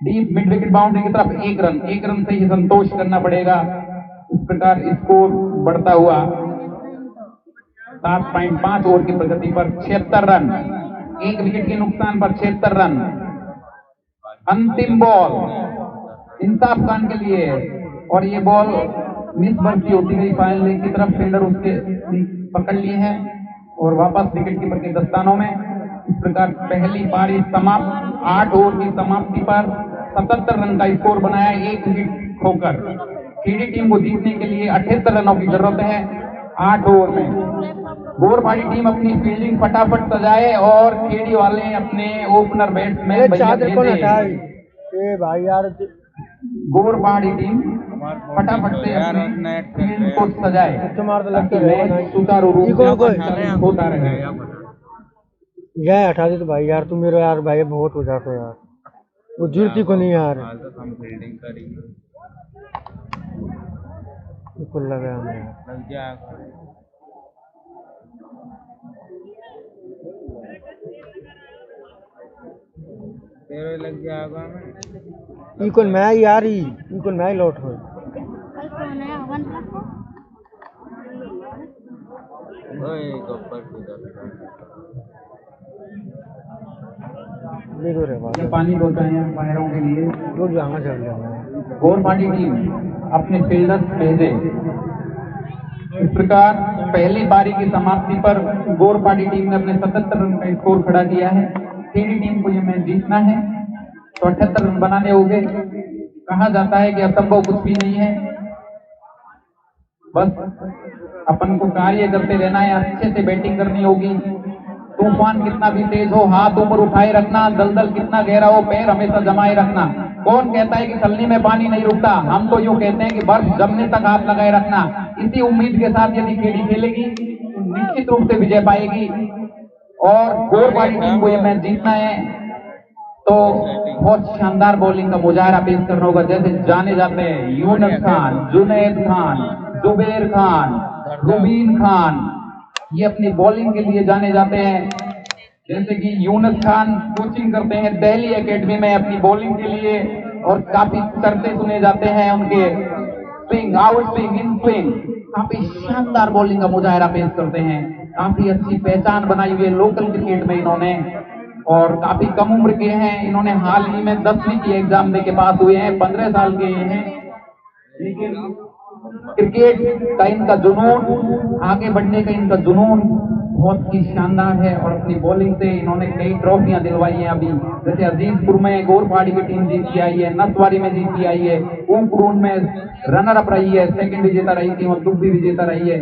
डीप मिड विकेट बाउंड्री की तरफ 1 रन, 1 रन से ही संतोष करना पड़ेगा। इस प्रकार स्कोर बढ़ता हुआ 7.5 ओवर की प्रगति पर 76 रन, 1 विकेट के नुकसान पर 76 रन। अंतिम बॉल इंसाफ खान के लिए और ये बॉल मिस बढ़ती होती गई फाइनल लेग की तरफ। फील्डर उसके पकड़ लिए हैं और वापस विकेट कीपर के दस्तानों में। इस प्रकार पहली पारी समाप्त। 8 ओवर की समाप्ति पर 77 रन का स्कोर बनाया, 1 विकेट खोकर। केडी टीम को जीतने के लिए 78 रनों की जरूरत है 8 ओवर में। गोरपाड़ी टीम अपनी फील्डिंग फटाफट सजाए और केडी वाले अपने ओपनर बैट्समैन भाई यार गोरपाड़ी टीम फटाफट से अपनी फील्ड को सजाए ताकि मैच सुचारू रूप से होता रहे। यह हटा दे तो भाई यार, तू मेरा यार भाई बहुत हो जाता है यार, वो जुड़ती को नहीं यार। बिल्कुल लगा हमें तेरे लग जाएगा इकोन मैं यार ही इकोन मैं लौट हो पानी पहुंचाए अंपायरों के लिए। लोग जाना चल जाएंगे। गोरपाड़ी टीम अपने फील्डर्स भेजे। इस प्रकार पहली पारी की समाप्ति पर गोरपाड़ी टीम ने अपने 77 रन का स्कोर खड़ा किया है। केडी टीम को ये मैच जीतना है तो 78 रन बनाने होंगे। कहा जाता है कि असंभव कुछ भी नहीं है, बस अपन को कार्य करते रहना है, अच्छे से बैटिंग करनी होगी। तूफान कितना भी तेज हो, हाथ ऊपर उठाए रखना, दलदल कितना गहरा हो, पैर हमेशा जमाए रखना। कौन कहता है कि छलनी में पानी नहीं रुकता? हम तो यूं कहते हैं कि बर्फ जमने तक हाथ लगाए रखना। इसी उम्मीद के साथ यदि केडी खेलेगी तो निश्चित रूप से विजय पाएगी और गोरपाड़ी टीम को ये मैच जीतना है तो बहुत शानदार बॉलिंग का मुजाहरा पेश करना होगा। जैसे जाने जाते हैं यूनुस खान, जुनैद खान, जुबेर खान, रुबीन खान, ये अपनी बॉलिंग के लिए जाने जाते हैं। जैसे कि यूनुस खान कोचिंग करते हैं दिल्ली एकेडमी में अपनी बॉलिंग के लिए और काफी चर्चे सुने जाते हैं उनके। Swing, out swing, in swing, काफी शानदार बॉलिंग का मुजाहरा पेश करते हैं। काफी अच्छी पहचान बनाई हुई है लोकल क्रिकेट में इन्होंने। और काफी कम उम्र के हैं। इन्होंने हाल ही में 10वीं की एग्जाम दे के पास हुए हैं, 15 साल के हैं, लेकिन क्रिकेट का इनका जुनून, आगे बढ़ने का इनका जुनून बहुत ही शानदार है। और अपनी बॉलिंग से इन्होंने कई ट्रॉफियां दिलवाई हैं अभी, जैसे अजीजपुर में गोरपाड़ी की टीम जीत के आई है, नसवारी में जीत के आई है, ऊमपुरून में रनर अप रही है, सेकंड विजेता रही थी और दुबी विजेता रही है,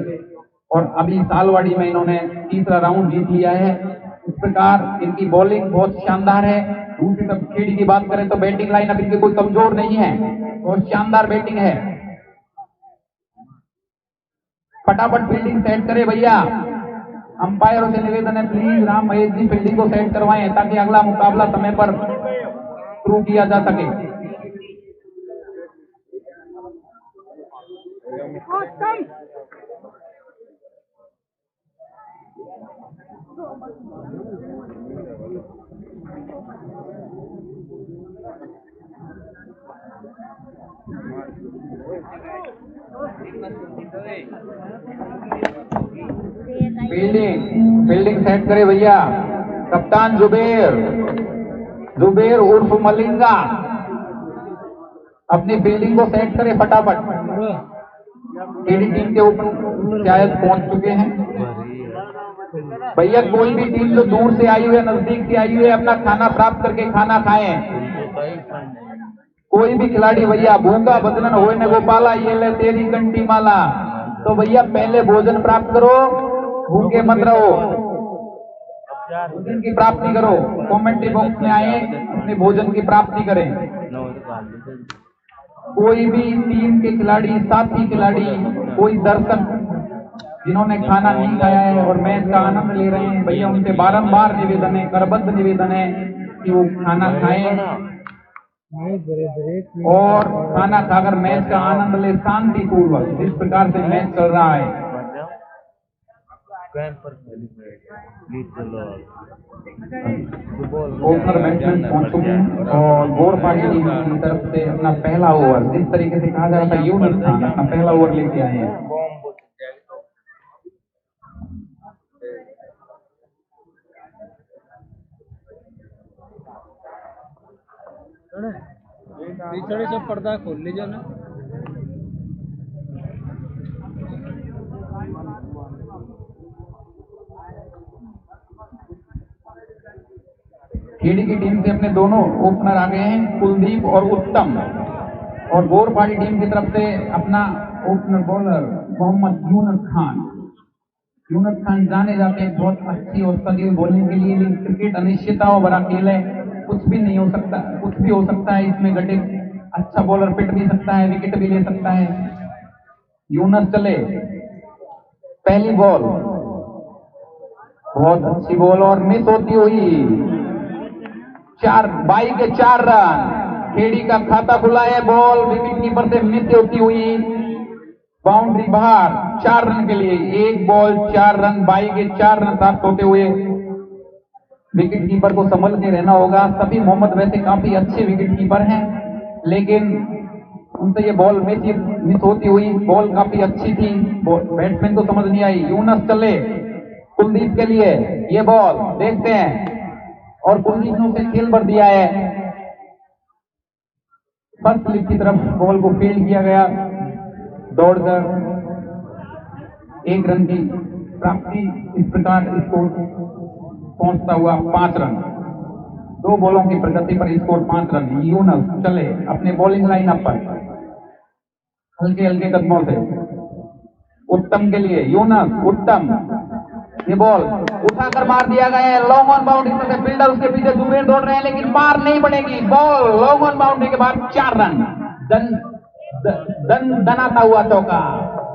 और अभी सालवाड़ी में इन्होंने तीसरा राउंड जीत लिया है। इस प्रकार इनकी बॉलिंग बहुत शानदार है। दूसरी तरफ खेड़ी की बात करें तो बैटिंग लाइनअप इनकी कोई कमजोर नहीं है और शानदार बैटिंग है। फटाफट फील्डिंग सेट करे भैया। अंपायरों से निवेदन है, प्लीज राम महेश जी फील्डिंग को सेट करवाएं ताकि अगला मुकाबला समय पर शुरू किया जा सके। फील्डिंग सेट करे भैया। कप्तान जुबेर उर्फ मलिंगा अपनी फील्डिंग को सेट करे फटाफट। केडी टीम के ऊपर शायद पहुंच चुके हैं भैया। कोई भी टीम जो दूर से आई हुई है, नजदीक से आई हुई है, अपना खाना प्राप्त करके खाना खाएं। कोई भी खिलाड़ी भैया भूखा बदनन होए न गोपाला, ये ले तेरी कंटी माला। तो भैया पहले भोजन प्राप्त करो, भूखे मत रहो, भोजन की प्राप्ति करो। कमेंट्री बॉक्स में आए, अपने भोजन की प्राप्ति करें। कोई भी टीम के खिलाड़ी, साथी खिलाड़ी, कोई दर्शक जिन्होंने खाना नहीं खाया है और मैच का आनंद ले रहे हैं भैया, उनसे बारंबार निवेदन है, करबद्ध निवेदन है कि वो खाना खाएं और खाना खाकर मैच का आनंद ले शांतिपूर्वक, जिस प्रकार से मैच चल रहा है। ओपनर बैट्समैन पहुंच चुके हैं और गोरपाड़ी टीम की तरफ से अपना पहला ओवर, जिस तरीके से कहा जा रहा था यूनुस खान अपना पहला ओवर लेके आए हैं। पिछड़े से पर्दा खोल लीजिए ना। खेड़ी की टीम से अपने दोनों ओपनर आ गए हैं, कुलदीप और उत्तम, और गोरपाड़ी टीम की तरफ से अपना ओपनर बॉलर मोहम्मद यूनुस खान जाने जाते हैं बहुत अच्छी और सदी बॉलिंग के लिए। लेकिन क्रिकेट अनिश्चितताओं भरा खेल है, कुछ भी नहीं हो सकता, कुछ भी हो सकता है इसमें घटित। अच्छा बॉलर पिट भी सकता है, विकेट भी ले सकता है। यूनुस चले, पहली बॉल बहुत अच्छी बॉल और मिस होती हुई 4 रन। खेड़ी का खाता खुला है, बॉल विकेट कीपर से मिस होती हुई बाउंड्री बाहर। 4 रन के लिए, 1 बॉल 4 रन, 4 रन प्राप्त होते हुए विकेट कीपर को संभल के रहना होगा। सभी मोहम्मद वैसे काफी अच्छे विकेट कीपर हैं, लेकिन उनसे ये बॉल मिस होती हुई, बॉल काफी अच्छी थी, बैट्समैन को समझ नहीं आई। यूनुस चले कुलदीप के लिए, ये बॉल देखते हैं और कुलदीप ने उसे खेल भर दिया है। फर्स्ट स्लिप की तरफ बॉल को फील्ड किया गया, दौड़कर 1 रन की प्राप्ति। इस प्रकार स्कोर पहुंचता हुआ 5 रन। 2 बॉलों की प्रगति पर स्कोर 5 रन। यूनुस चले अपने बॉलिंग लाइनअप पर हल्के हल्के कदमों से। उत्तम के लिए, यूनुस उत्तम, ये बॉल उठाकर मार दिया गया है, लॉन्ग ऑन बाउंड्री से। फील्डर उसके पीछे जुबेर दौड़ रहे हैं लेकिन मार नहीं पड़ेगी। बॉल लॉन्ग ऑन बाउंड्री के बाद 4 रन, दनाता हुआ चौका,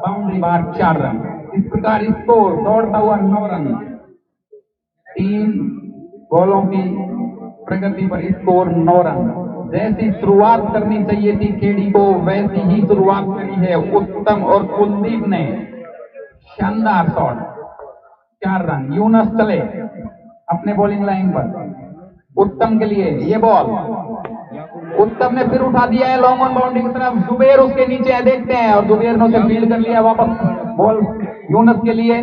बाउंड्री बाहर 4 रन। इस प्रकार स्कोर दौड़ता हुआ 9 रन। 3 बॉलों की प्रगति पर स्कोर 9 रन। जैसी शुरुआत करनी चाहिए थी खेड़ी को, वैसी ही शुरुआत करी है उत्तम और कुलदीप ने। शानदार शॉट, 4 रन। यूनुस चले अपने बॉलिंग लाइन पर। उत्तम के लिए ये बॉल, उत्तम ने फिर उठा दिया है लॉन्ग ऑन बाउंड्री की तरफ। जुबेर उसके नीचे है, देखते हैं, और जुबेर ने उसे फील्ड कर लिया वापस। बॉल यूनुस के लिए,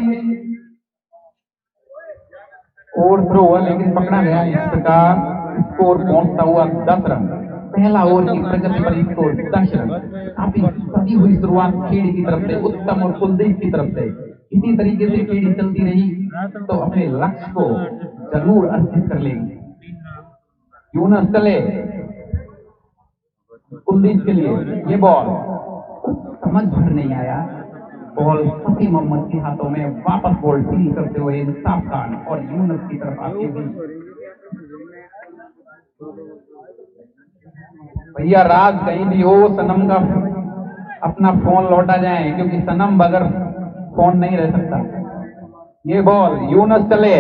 ओवर थ्रो हुआ लेकिन पकड़ा गया। इस प्रकार स्कोर पहुंचता हुआ 10 रन। पहला ओवर की प्रगति पर स्कोर 10 रन। काफी सदी हुई शुरुआत खेड़ी की तरफ से, उत्तम और कुलदीप की तरफ से। इसी तरीके से खेड़ी चलती रही तो अपने लक्ष्य को जरूर अर्जित कर लेगी। यूनस चले कुलदीप के लिए, ये बॉल समझ भर नहीं आया। बॉल सफी मोहम्मद के हाथों में, वापस बॉल फील करते हुए इंसाफ खान और यूनस की तरफ आती हुई। भैया राज कहीं भी हो, सनम का अपना फोन लौटा जाए, क्योंकि सनम बगैर फोन नहीं रह सकता। ये बॉल यूनस चले,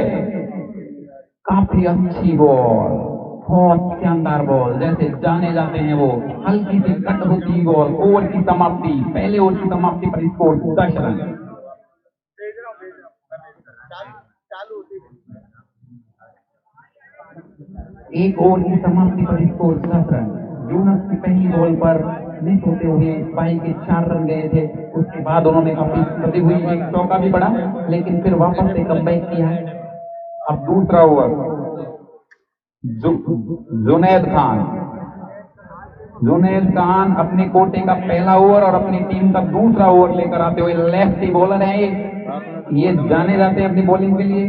काफी अच्छी बॉल, बहुत शानदार बॉल, जैसे जाने जाते हैं वो। हल्की सी कट होती बॉल, ओवर की समाप्ति, पहले ओवर की समाप्ति पर स्कोर 10 रन। एक ओवर की समाप्ति पर स्कोर 10 रन। यूनस की पहली बॉल पर मिस होते हुए बाई के 4 रन गए थे। उसके बाद उन्होंने काफी सदी हुई एक चौका भी पड़ा, लेकिन फिर वापस से कमबैक किया। अब दूसरा ओवर, जुनैद खान अपने कोटे का पहला ओवर और अपनी टीम का दूसरा ओवर लेकर आते हुए लेफ्टी बॉलर हैं। ये जाने जाते हैं अपनी बॉलिंग के लिए।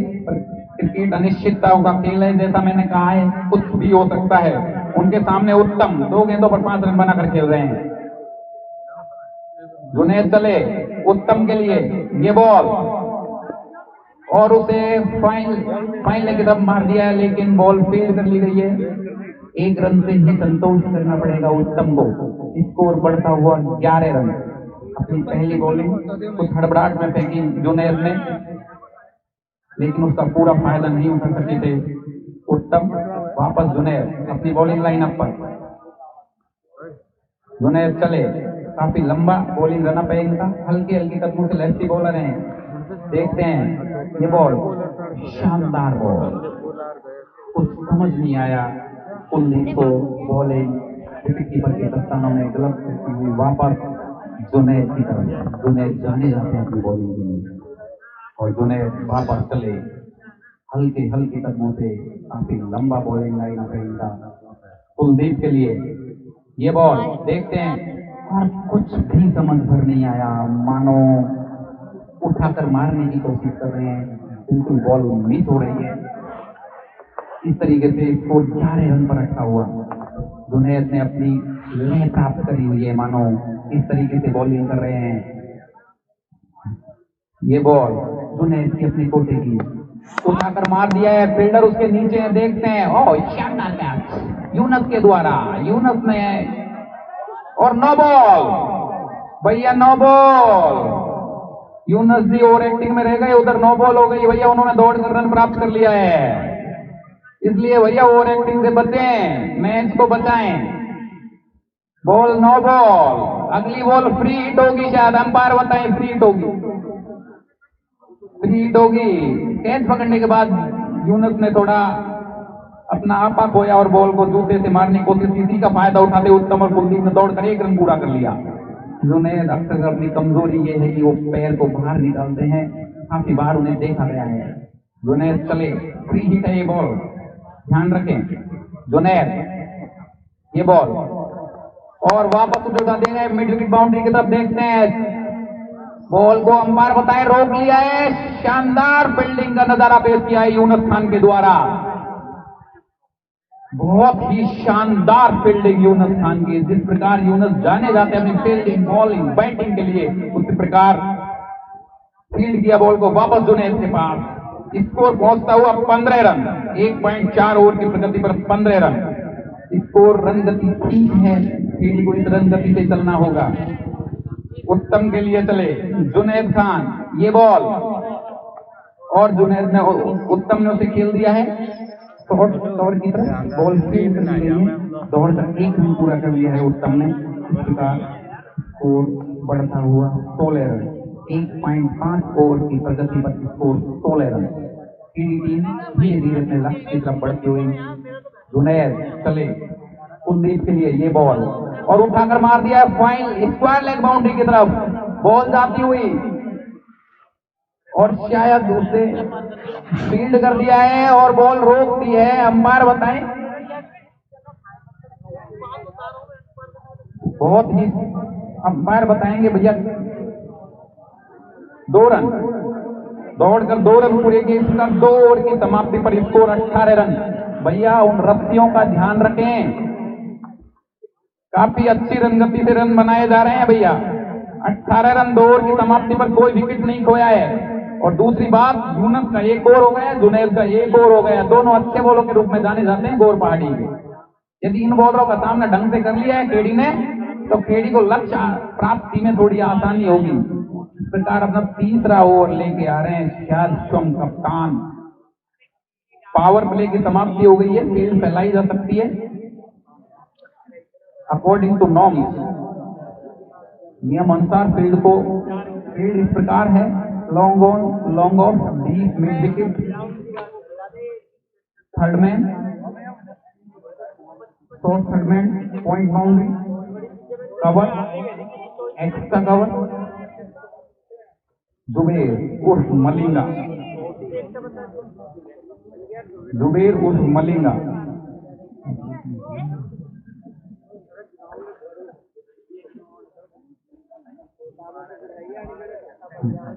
क्रिकेट अनिश्चितताओं का खेल है, जैसा मैंने कहा है, कुछ भी हो सकता है। उनके सामने उत्तम 2 गेंदों पर 5 रन बनाकर खेल रहे हैं। जुनैद चले उत्तम के लिए, ये बॉल और उसे फाइन की तरफ मार दिया है, लेकिन बॉल फील्ड कर ली गई है। 1 रन से ही संतोष करना पड़ेगा उत्तम को। स्कोर बढ़ता हुआ 11 रन। अपनी पहली बॉलिंग कुछ हड़बड़ाहट में फेंकी जुनैद ने, लेकिन उसका पूरा फायदा नहीं उठा सके थे उत्तम। वापस जुनैद अपनी बॉलिंग लाइनअप पर। जुनैद चले, काफी लंबा बॉलिंग रनअप है इनका, हल्की हल्की कदमों से लेफ्टी बॉलर हैं। देखते हैं ये बॉल, शानदार बॉल, कुछ समझ नहीं आया कुलदीप को। बॉलिंग विकेटकीपर के कप्तानों ने गलत करती हुई वापस जुनैद की तरफ। जुनैद जाने जाते हैं अपनी बॉलिंग के लिए और जुनैद वापस चले हल्के हल्के कदमों से। काफी लंबा बॉलिंग लाइन है इनका कुलदीप के लिए। ये बॉल देखते हैं, और कुछ भी समझ भर नहीं आया। मानो उठाकर मारने की कोशिश कर रहे हैं, बिल्कुल बॉल मिस हो रही है। इस तरीके से स्कोर 11 रन पर अटका हुआ। जुनैद ने अपनी लय प्राप्त करी हुई है, मानो इस तरीके से बॉलिंग कर रहे हैं। ये बॉल जुनैद की अपनी कोटे की, उठाकर मार दिया है, फील्डर उसके नीचे है। देखते हैं, ओह शानदार कैच यूनस के द्वारा। यूनस ने, और नो बॉल भैया, नो बॉल। यूनस जी ओवर एक्टिंग में रह गए, उधर नो बॉल हो गई भैया। उन्होंने दौड़कर रन प्राप्त कर लिया है, इसलिए भैया ओवर एक्टिंग से बचें, मैच को बचाएं। बॉल नो बॉल, अगली बॉल फ्री हिट होगी शायद, अंपायर बताएं फ्री हिट होगी। फ्री हिट होगी। कैच पकड़ने के बाद यूनस ने थोड़ा अपना आपा खोया और बॉल को जूते से मारने की कोशिश की। इसी का फायदा उठाते उत्तम और कुलदीप ने दौड़कर 1 रन पूरा कर लिया। जुनैद अक्सर अपनी कमजोरी ये है कि वो पैर को बाहर निकालते हैं, काफी बार उन्हें देखा गया है। जुनैद चले, फ्री हिट है ये बॉल, ध्यान रखें। जुनैद, ये बॉल और वापस उठा देंगे मिड विकेट बाउंड्री की तरफ। देखते हैं, बॉल को अंपायर बताए रोक लिया है। शानदार फील्डिंग का नजारा पेश किया है यूनस खान के द्वारा। बहुत ही शानदार फील्डिंग यूनस खान की। जिस प्रकार यूनस जाने जाते हैं अपनी फील्डिंग, बॉलिंग, बैटिंग के लिए, उसी प्रकार फील्ड किया बॉल को वापस जुनैद के पास। स्कोर पहुंचता हुआ 15 रन। 1.4 ओवर की प्रगति पर 15 रन। स्कोर रन गति ठीक है, फील्ड को इस रन गति से चलना होगा। उत्तम के लिए चले जुनैद खान, ये बॉल और जुनैद ने, उत्तम ने उसे खेल दिया है कवर की तरफ। बॉल फील्ड कर दी गई है, दौड़कर 1 रन पूरा कर लिया है उत्तम ने। इस प्रकार स्कोर बढ़ता हुआ 16 रन। 1.5 ओवर की प्रगति पर स्कोर 16 रन। टीम धीरे धीरे अपने लक्ष्य की तरफ बढ़ती हुई। जुनैद चले कुलदीप के लिए, ये बॉल और उठाकर मार दिया है फाइन स्क्वायर लेग बाउंड्री की तरफ। बॉल जाती हुई और शायद उसे फील्ड कर दिया है और बॉल रोक दी है। अंपायर बताएं। बहुत ही अंपायर बताएंगे भैया। 2 रन दौड़कर 2 रन पूरे किए। इसका 2 ओवर की समाप्ति पर स्कोर 18 रन। भैया उन रस्सियों का ध्यान रखें, काफी अच्छी रन गति से रन बनाए जा रहे हैं भैया। 18 रन 2 ओवर की समाप्ति पर, कोई विकेट नहीं खोया है। और दूसरी बात, यूनुस का 1 ओवर हो गया, जुनैद का 1 ओवर हो गया। दोनों अच्छे बॉलों के रूप में जाने जाते हैं गौर पहाड़ी के। यदि इन बॉलरों का सामना ढंग से कर लिया है केडी ने, तो केडी को लक्ष्य प्राप्ति में थोड़ी आसानी होगी। इस प्रकार अपना तीसरा ओवर लेके आ रहे हैं शादशम कप्तान। पावर प्ले की समाप्ति हो गई है, फील्ड फैलाई जा सकती है अकॉर्डिंग टू नॉर्म्स। नियम अनुसार फील्ड इस प्रकार है: long on, long off, deep, mid wicket, third man, short third man, point boundary, cover, extra cover, Zuber उर्फ मलिंगा, जुबेर उर्फ मलिंगा।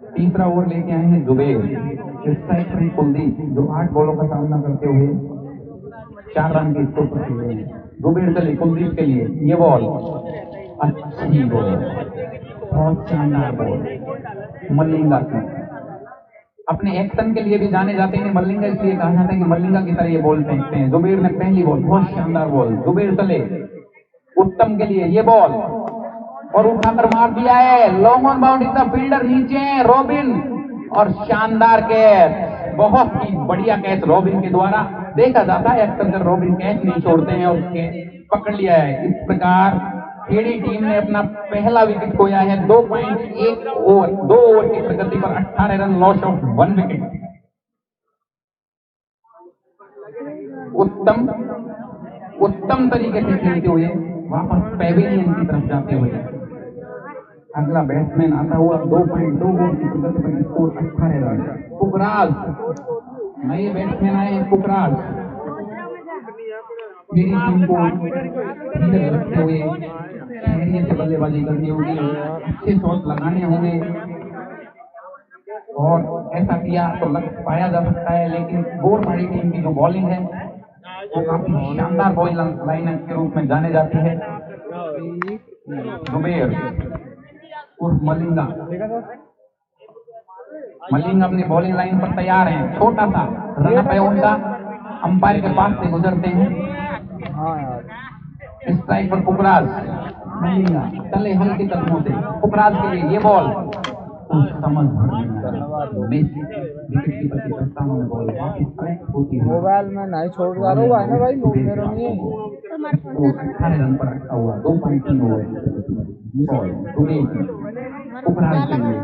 तीसरा ओवर लेके आए हैं जुबेर। स्ट्राइक कुलदीप, जो 8 बॉलों का सामना करते हुए 4 रन के स्कोर पर खेल रहे हैं। जुबेर चले कुलदीप के लिए। ये बॉल अच्छी बॉल, बहुत शानदार बॉल मलिंगा की। अपने एक्शन के लिए भी जाने जाते हैं मलिंगा, इसलिए कहा जाता है कि मलिंगा की तरह ये बॉल फेंकते हैं। जुबेर ने पहली बॉल, बहुत शानदार बॉल। जुबेर चले उत्तम के लिए। ये बॉल और उठाकर मार दिया है, लॉन्ग ऑन बाउंड्री। का फील्डर नीचे है, रॉबिन, और शानदार कैच, बहुत ही बढ़िया कैच रॉबिन के द्वारा। देखा जाता है अक्सर जब रॉबिन कैच नहीं छोड़ते हैं और उसके पकड़ लिया है। इस प्रकार खेड़ी टीम ने अपना पहला विकेट खोया है। 2.1 ओवर, 2 ओवर की प्रगति पर 18 रन, लॉस ऑफ 1 विकेट। उत्तम तरीके से खेलते हुए वापस पेविलियन की तरफ जाते हुए अगला बैट्समैन आता हुआ। 2.2 ओवर की प्रगति पर स्कोर 18 रन। पुखराज, नए बैट्समैन आए हैं पुखराज। मेरी टीम को धीरे रखते हुए धैर्य से बल्लेबाजी करनी होगी, अच्छे शॉट लगाने होंगे, और ऐसा किया तो लक्ष्य पाया जा सकता है। लेकिन गौर पहाड़ी टीम की जो बॉलिंग है वो काफी शानदार बॉलिंग लाइनअप के रूप में जाने जाती है। जुबेर उर्फ मलिंगा, मलिंगा अपनी बॉलिंग लाइन पर तैयार हैं। छोटा सा रनअप है उनका, अंपायर के पास से गुजरते हैं। स्ट्राइक पर पुखराज, मलिंगा चले हल्के कदमों से पुखराज के लिए। ये बॉल समझ मोबाइल में नहीं छोड़ जा रहा हुआ है ना भाई, मेरा नहीं है। 18 रन पर अटका हुआ। 2.3 ओवर बॉल पुखराज के लिए।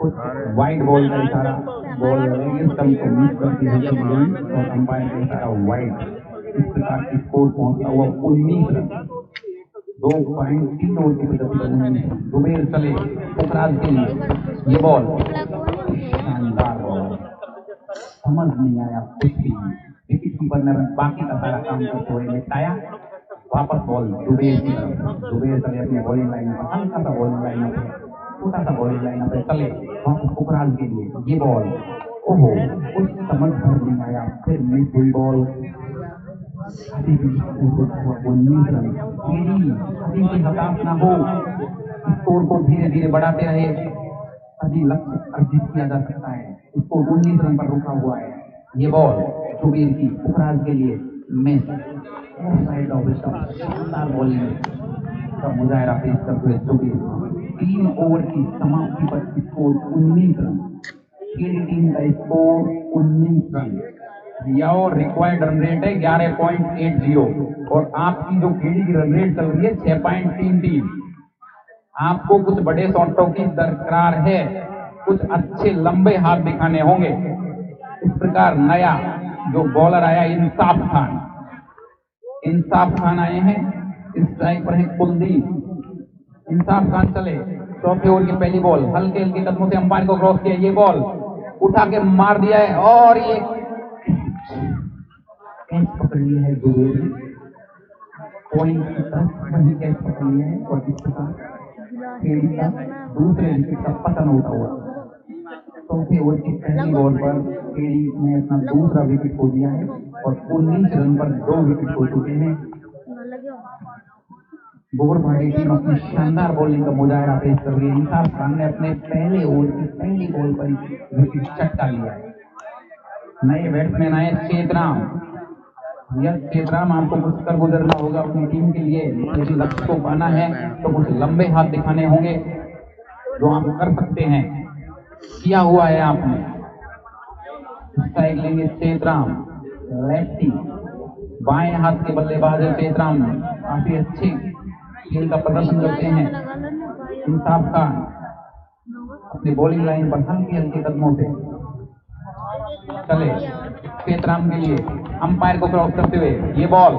कुछ वाइड बॉल का इशारा, बॉल स्टंप को मिस करती है और अंपायर का इशारा वाइड। इस प्रकार की स्कोर पहुंचता हुआ 19 रन। 2.3 ओवर की प्रगति पर जुबेर चले पुखराज के लिए। ये बॉल शानदार बॉल, समझ नहीं आया कुछ भी। विकेट कीपर ने बाकी का सारा काम करते हुए निपटाया। वापस बॉल जुबेर की तरफ। जुबेर चले अपने बॉलिंग लाइन पर, हल्का सा बॉलिंग लाइन पर, छोटा सा बॉलिंग लाइन पर चले वापस पुखराज के लिए। ये बॉल, ओहो, कुछ समझ नहीं आया, फिर मिस हुई बॉल। अभी भी 19 रन। अभी भी हताश ना हो, स्कोर को धीरे धीरे बढ़ाते रहे, अभी लक्ष्य अर्जित किया जा सकता है। इसको 19 रन पर रुका हुआ है। ये बॉल जुबेर की पुखराज के लिए। मिस, साइड ऑफ स्टंप, शानदार बॉलिंग का मुजाहरा पेश करते हुए जुबेर। 3 ओवर की समाप्ति पर स्कोर 19 रन। खेड़ी टीम का स्कोर 19 रन। और रिक्वायर्ड रन रेट है 11.80 और आपकी जो खेड़ी की रन रेट चल रही है 6.33। आपको कुछ बड़े शॉटों की दरकार है, कुछ अच्छे लंबे हाथ दिखाने होंगे। इस प्रकार नया जो बॉलर आया इंसाफ खान आए हैं। इस स्ट्राइक पर है कुलदीप। इंसाफ खान चले चौथे ओवर की पहली बॉल हल्के हल्के कदमों से अंपायर को क्रॉस किया, ये बॉल उठा के मार दिया है और ये कैच पकड़ लिया है जुबेर ने, पॉइंट की तरफ वही कैच पकड़ लिया है और इसके साथ खेड़ी का दूसरे विकेट का पतन होता हुआ चौथे ओवर की पहली बॉल पर खेड़ी ने अपना दूसरा विकेट खो दिया है और 19 रन पर 2 विकेट खो चुके हैं। गोरभाड़ी टीम अपनी शानदार बॉलिंग का मुजाहरा पेश कर रही है। इंसाफ खान ने अपने पहले ओवर की पहली बॉल पर विकेट चटका लिया है। नए बैट्समैन आए चेतराम, यह चेतराम आपको कुछ कर गुजरना होगा अपनी टीम के लिए, यदि लक्ष्य को पाना है तो कुछ लंबे हाथ दिखाने होंगे जो आप कर सकते हैं। किया हुआ है आपने। स्ट्राइक लेंगे चेतराम, लेफ्टी बाएं हाथ के बल्लेबाज है चेतराम, काफी अच्छे खेल का प्रदर्शन करते हैं। इंसाफ खान अपनी बॉलिंग लाइन पर हल्के हल्के कदमों से चले चेतराम के लिए, अंपायर को क्रॉस करते हुए ये बॉल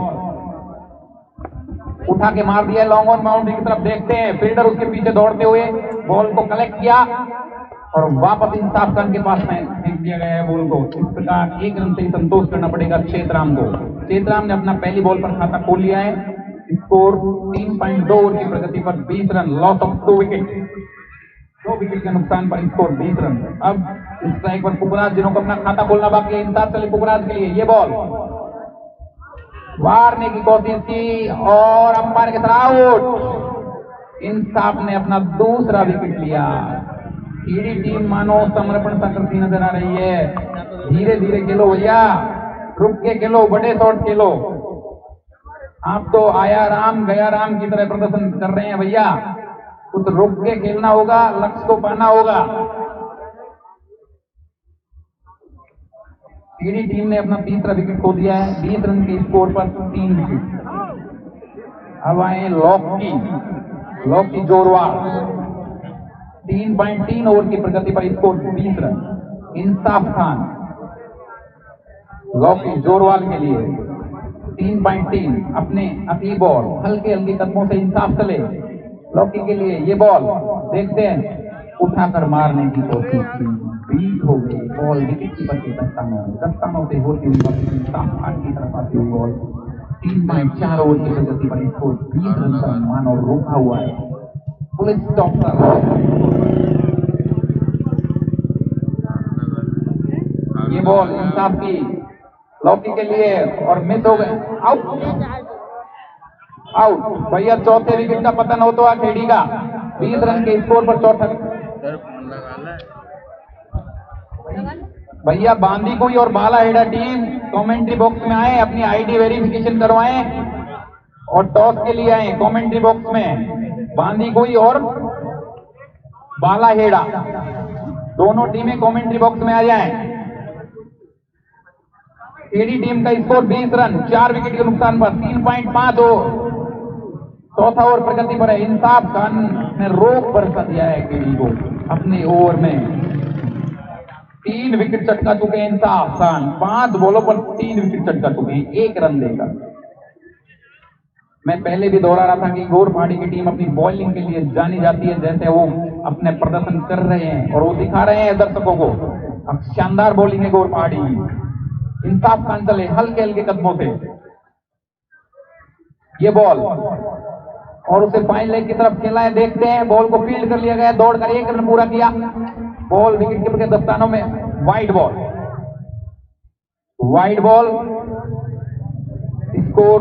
उठा के मार दिया लॉन्ग ऑन बाउंड्री की तरफ। देखते हैं फील्डर उसके पीछे दौड़ते हुए बॉल को कलेक्ट किया और वापस इंसाफ खान के पास में फेंक दिया गया है बॉल को। इस प्रकार 1 रन से संतोष करना पड़ेगा चेतराम को। चेतराम ने अपना पहली बॉल पर खाता खोल लिया है। स्कोर 3.2 ओवर की प्रगति पर 20 run, loss of 2 wicket, 2 wicket के नुकसान पर स्कोर 20 रन। अब स्ट्राइक पर पुखराज जिन्होंने अपना खाता खोलना बाकी है, इंसाफ चले पुखराज के लिए ये बॉल मारने की कोशिश की और अंपायर के साथ आउट। इंसाफ ने अपना दूसरा विकेट लिया। ईडी टीम मानो समर्पण सा करती नजर आ रही है। धीरे धीरे खेलो भैया, रुक के खेलो, बड़े शॉट खेलो। आप तो आया राम गया राम की तरह प्रदर्शन कर रहे हैं भैया, कुछ रुक के खेलना होगा, लक्ष्य को पाना होगा। ईडी टीम ने अपना तीसरा विकेट खो दिया है 20 रन के स्कोर पर 3 विकेट। अब आए लॉकी जोरवाल, 3.3 ओवर की प्रगति पर स्कोर 20 रन। इंसाफ खान लॉकी जोरवाल के लिए 3.3 अपने अगली बॉल हल्के हल्के कदमों से इंसाफ चले लॉकी के लिए ये बॉल देखते हैं उठाकर मारने की कोशिश की, बीट हो गई बॉल विकेट कीपर के दस्तानों से होती हुई इंसाफ खान की तरफ आती हुई बॉल 3.4 ओवर की प्रगति पर स्कोर 20 रन पर मानो रोका हुआ है। पुलिस स्टॉप पर ये बॉल इंसाफ की लॉकी के लिए और मिस हो गए, आउट भैया। चौथे विकेट का पतन होता है खेड़ी का 20 रन के स्कोर पर चौथा। भैया बांदी कोई और बाला हेडा टीम कमेंट्री बॉक्स में आए, अपनी आईडी वेरिफिकेशन करवाएं और टॉस के लिए आए कमेंट्री बॉक्स में। बांदी कोई और बाला हेडा दोनों टीमें कमेंट्री बॉक्स में आ जाएं। एडी टीम का स्कोर 20 रन 4 विकेट के नुकसान पर 3.5 ओवर, चौथा ओवर प्रगति पर है। इंसाफ खान ने रोक बरसा दिया है केडी को अपने ओवर में। 3 विकेट चटका चुके हैं इंसाफ खान, 5 बॉलों पर 3 विकेट चटका चुके हैं 1 रन देकर। मैं पहले भी दोहरा रहा था कि गोरभाड़ी की टीम अपनी बॉलिंग के लिए जानी जाती है, जैसे वो अपने प्रदर्शन कर रहे हैं और वो दिखा रहे हैं दर्शकों को। अब शानदार बॉलिंग है गोरभाड़ी। इंसाफ खान चले हल्के हल्के कदमों से ये बॉल और उसे फाइन लेग की तरफ खेला है। देखते हैं बॉल को फील्ड कर लिया गया, दौड़कर 1 रन पूरा किया। बॉल विकेट कीपर के दस्तानों में, वाइड बॉल, स्कोर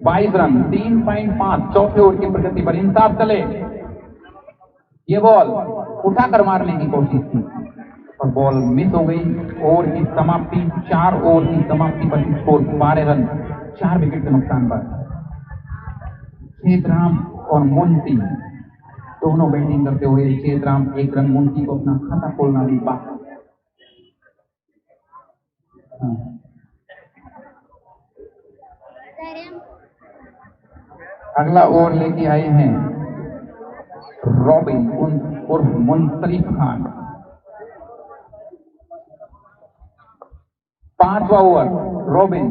22 रन 3.5 चौथे ओवर की प्रगति पर। इंसाफ चले ये बॉल उठाकर मारने की कोशिश की और बॉल मिस हो गई। ओवर की समाप्ति 4 ओवर की समाप्ति पर स्कोर 12 रन 4 विकेट के नुकसान पर। चेतराम और मुंशी दोनों बैटिंग करते हुए चेतराम 1 रन, मुंशी को अपना खाता खोलना भी बाकी। अगला ओवर लेके आए हैं रॉबिन उर्फ मुनसरिफ खान। 5वां ओवर रॉबिन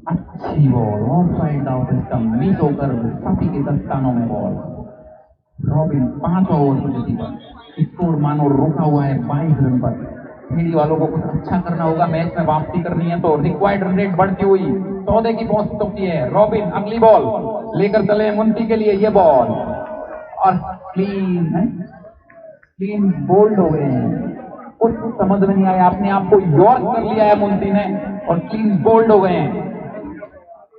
अच्छी बॉल ऑफ साइड का ऑफ स्टंप मिस होकर सभी के दस्तानों में बॉल। रॉबिन 5 ओवर पर जीती पर स्कोर मानो रुका हुआ है 22 रन पर। खेड़ी वालों को कुछ अच्छा करना होगा, मैच में वापसी करनी है तो रिक्वायर्ड रन रेट बढ़ती हुई 14 की पहुंच चुकी है। रॉबिन अगली बॉल लेकर चले मुंती के लिए, ये बॉल और क्लीन बोल्ड हो गए हैं। कुछ समझ में नहीं आया, अपने आप को यॉर्क कर लिया है मुंती ने और क्लीन बोल्ड हो गए हैं।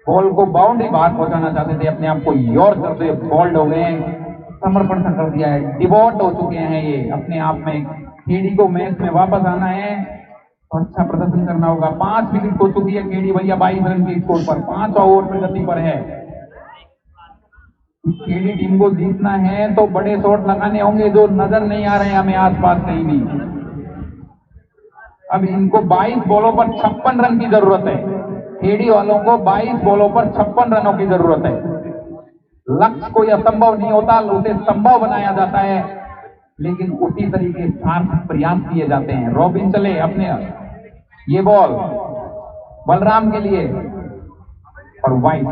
बॉल को बाउंड्री बाहर पहुंचाना चाहते थे, अपने आप को यॉर्क करते बोल्ड हो गए हैं, समर्पण कर दिया है, डिवॉर्ट हो चुके हैं ये अपने आप में। केडी को मैच में वापस आना है और अच्छा प्रदर्शन करना होगा। 5 विकेट हो चुकी है केडी भैया 22 रन के स्कोर पर, 5 ओवर प्रगति पर है। केडी टीम को जीतना है तो बड़े शॉट लगाने होंगे जो नजर नहीं आ रहे हैं हमें आसपास कहीं भी। अब इनको 22 बॉलों पर 56 रन की जरूरत है। केडी वालों को 22 बॉलों पर 56 रनों की जरूरत है। लक्ष्य कोई असंभव नहीं होता, उसे संभव बनाया जाता है, लेकिन उसी तरीके सार्थक प्रयास किए जाते हैं। रॉबिन चले अपने, ये बॉल बलराम के लिए और वाइट,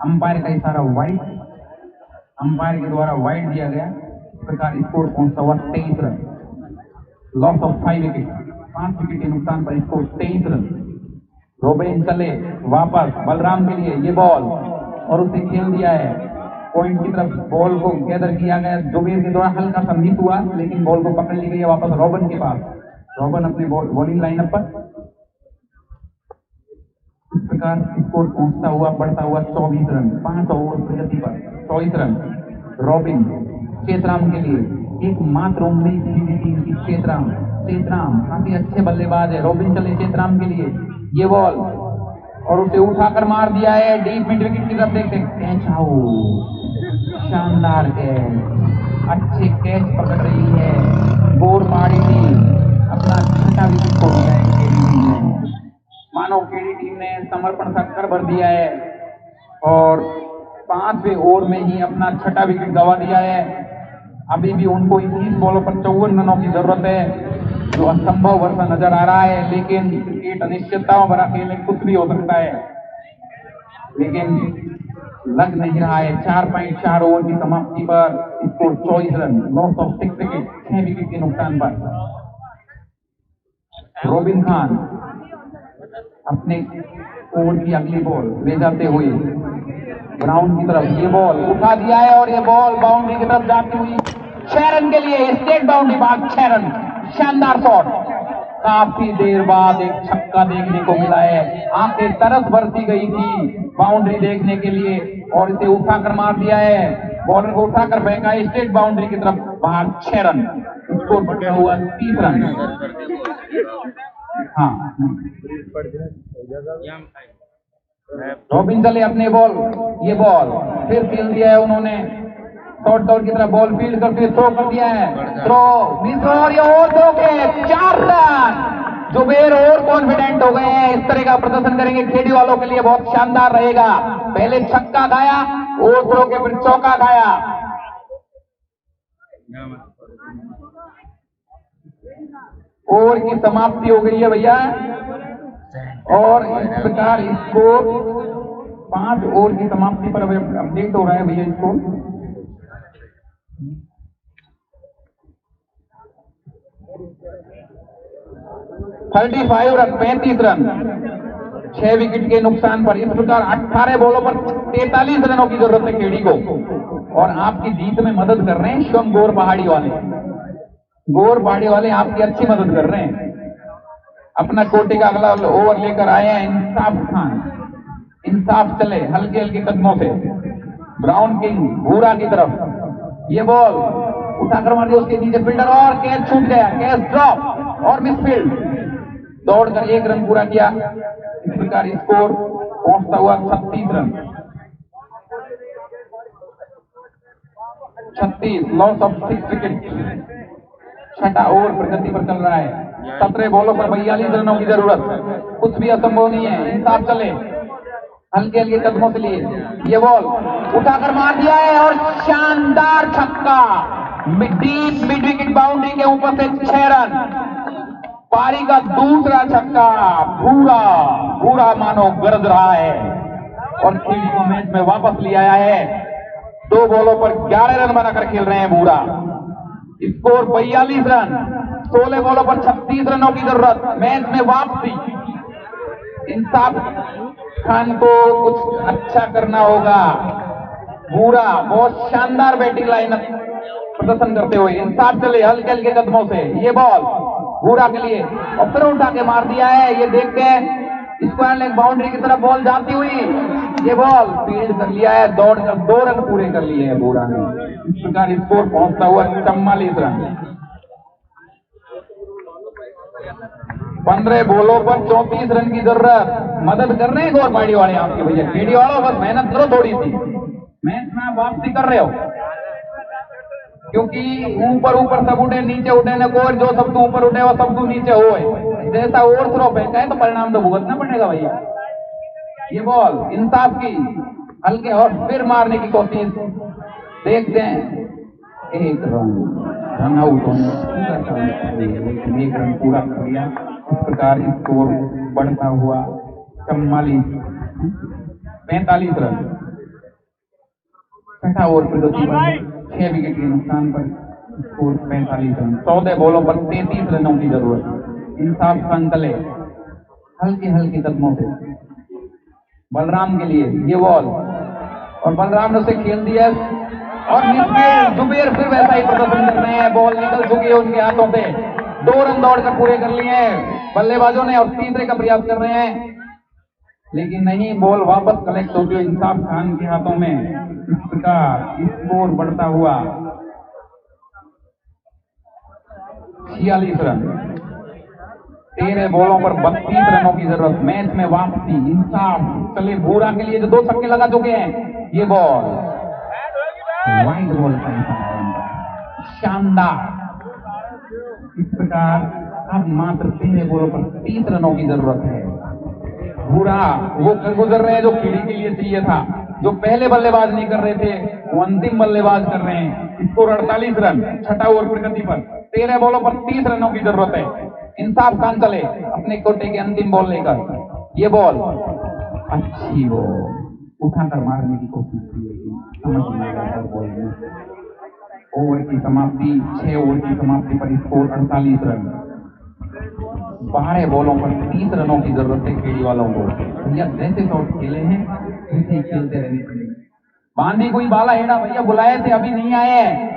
अंपायर का इशारा वाइट, अंपायर के द्वारा वाइट दिया गया। इस प्रकार स्कोर पहुंचा हुआ 23 run, loss of 5 wicket, 5 wicket के नुकसान पर स्कोर 23 रन। रॉबिन चले वापस बलराम के लिए, ये बॉल और उसे खेल दिया है पॉइंट की तरफ। बॉल को गैदर किया गया, जुबेर के द्वारा हल्का सा मिस हुआ, लेकिन बॉल को पकड़ ली गई है वापस रॉबिन के पास। रॉबिन अपने बॉलिंग लाइनअप पर। इस प्रकार स्कोर पहुंचता हुआ बढ़ता हुआ 24 रन, 5 ओवर प्रगति पर 24 रन। रॉबिन चेतराम के लिए एकमात्र उम्मीद थी टीम की, चेतराम काफी अच्छे बल्लेबाज है। रॉबिन चले चेतराम के लिए, ये बॉल और उसे उठाकर मार दिया है डीप मिड विकेट की तरफ। देखते कैच आउट, शानदार कैच, अच्छे कैच पकड़ रही है गोरपाड़ी टीम। अपना 6वां विकेट खो दिया है केडी टीम ने। मानो केडी टीम ने समर्पण सा कर भर दिया है और 5वें ओवर में ही अपना 6वां विकेट गंवा दिया है। अभी भी उनको 21 बॉलों पर 54 रनों की जरूरत है, जो असंभव वर्षा नजर आ रहा है। लेकिन क्रिकेट अनिश्चितताओं भरा खेल में कुछ भी हो सकता है, लेकिन लग नहीं रहा है। 4.4 ओवर की समाप्ति पर score 24 run, loss of 6 wicket, 6 wicket के नुकसान पर। रॉबिन खान अपने ओवर की अगली बॉल ले जाते हुए ग्राउंड की तरफ, ये बॉल उठा दिया है और ये बॉल बाउंड्री की तरफ जाती हुई 6 रन के लिए, स्टेट बाउंड्री बाग 6 रन। शानदार शॉट, काफी देर बाद एक छक्का देखने को मिला है। आंखें तरस बरसी गई थी बाउंड्री देखने के लिए और इसे उठाकर मार दिया है। बॉलर को उठाकर फेंका स्टेट बाउंड्री की तरफ, बाहर 6 रन, स्कोर बढ़ा हुआ 30 रन। हाँ, रॉबिन चले अपने बॉल, ये बॉल फिर खेल दिया है उन्होंने शॉर्ट डॉट की तरफ। बॉल फील्ड करके थ्रो कर दिया है, थ्रो मिस और ये और थ्रो के 4 रन। जुबेर और कॉन्फिडेंट हो गए हैं, इस तरह का प्रदर्शन करेंगे केडी वालों के लिए बहुत शानदार रहेगा। पहले छक्का खाया और थ्रो के फिर चौका खाया। ओवर की समाप्ति हो गई है भैया और इस प्रकार स्कोर 5 ओवर की समाप्ति पर अपडेट हो रहा है भैया स्कोर। थर्टी 35 रन, 6 विकेट के नुकसान पर। इस प्रकार 18 बॉलों पर 43 रनों की जरूरत है केडी को और आपकी जीत में मदद कर रहे हैं शिवम गोर पहाड़ी वाले आपकी अच्छी मदद कर रहे हैं। अपना कोटे का अगला ओवर लेकर आए हैं इंसाफ खान। इंसाफ चले हल्के हल्के कदमों से ब्राउन किंग भूरा की तरफ, ये बॉल उठाकर मार दिया उसके नीचे फील्डर और कैच छूट गया, कैच ड्रॉप और मिसफील्ड, दौड़कर 1 रन पूरा किया। इस प्रकार स्कोर पहुंचता हुआ 36 रन, 36, लॉस ऑफ 6 विकेट। 6वां ओवर प्रगति पर चल रहा है, 17 बॉलों पर 42 रनों की जरूरत, कुछ भी असंभव नहीं है। इंसाफ चले हल्के हल्के कदमों से लिए, ये बॉल उठाकर मार दिया है और शानदार छक्का, डीप मिड विकेट बाउंड्री के ऊपर से 6 रन। पारी का दूसरा छक्का, पूरा पूरा मानो गरज रहा है और खेड़ी को मैच में वापस ले आया है। 2 बॉलों पर 11 रन बनाकर खेल रहे हैं बूढ़ा। स्कोर 42 रन, 16 बॉलों पर 36 रनों की जरूरत, मैच में वापसी। इंसाफ खान को कुछ अच्छा करना होगा। बूढ़ा बहुत शानदार बैटिंग लाइनअप प्रदर्शन करते हुए, इंसाफ चले हल्के हल्के कदमों से, ये बॉल बूढ़ा के लिए और फिर उठा के मार दिया है। ये देखते हैं स्क्वायर लेग बाउंड्री की तरफ बॉल जाती हुई, ये बॉल फील्ड कर लिया है, दौड़कर 2 रन पूरे कर लिए हैं बूढ़ा ने। इस प्रकार स्कोर पहुंचता हुआ 44 रन। 15 बॉलों पर 34 रन की जरूरत। मदद कर रहे हैं गौरपाड़ी वाले आपके भैया, खेड़ी वालों बस मेहनत करो थोड़ी सी, मैच में आप वापसी कर रहे हो, क्योंकि ऊपर ऊपर सब उठे नीचे उठे न कोई, जो सब ऊपर उठे वो सब नीचे होए। जैसा ओवर थ्रो फेंका है तो परिणाम तो भुगतना पड़ेगा भैया। ये बॉल इंसाफ की हल्के और फिर मारने की कोशिश, देखते हैं 1 रन रन आउट होने, एक रन पूरा कर लिया। इस प्रकार स्कोर बढ़ता हुआ 45 रन। छठा ओवर प्रगति पर 6 विकेट के नुकसान पर स्कोर 45 रन। 14 बॉलों पर 33 रनों की जरूरत। इंसाफ खान चले हल्के हल्के कदमों से बलराम के लिए, ये बॉल और बलराम ने उसे खेल दिया और जुबेर फिर वैसा ही प्रदर्शन कर रहे हैं, बॉल निकल चुकी है उनके हाथों से। 2 रन दौड़कर पूरे कर लिए हैं बल्लेबाजों ने और तीसरे का प्रयास कर रहे हैं, लेकिन नहीं, बॉल वापस कलेक्ट होती हुई इंसाफ खान के हाथों में। इस प्रकार स्कोर बढ़ता हुआ 46 रन। 13 बॉलों पर 32 रनों की जरूरत, मैच में वापसी। इंसाफ चले बूढ़ा के लिए जो 2 छक्के लगा चुके हैं, ये बॉल वाइड बॉल शानदार। इस प्रकार अब मात्र 13 बॉलों पर 30 रनों की जरूरत है। बूढ़ा वो गुजर रहे हैं जो खेड़ी के लिए चाहिए था, जो पहले बल्लेबाज नहीं कर रहे थे वो अंतिम बल्लेबाज कर रहे हैं। स्कोर 48 रन, छठा ओवर प्रगति पर 13 बॉलों पर 30 रनों की जरूरत है। इंसाफ खान चले अपने कोटे की अंतिम बॉल लेकर, ये बॉल अच्छी बॉल उठाकर मारने की कोशिश की, लेकिन समझ नहीं आया बॉल में। ओवर की समाप्ति, 6 ओवर की समाप्ति पर स्कोर 48 रन। 12 बॉलों पर 30 रनों की जरूरत है खेड़ी वालों को। भैया जैसे शॉट खेले हैं वैसे ही खेलते रहने चाहिए। बांधी कोई बाला हेड़ा भैया बुलाए थे, अभी नहीं आए हैं।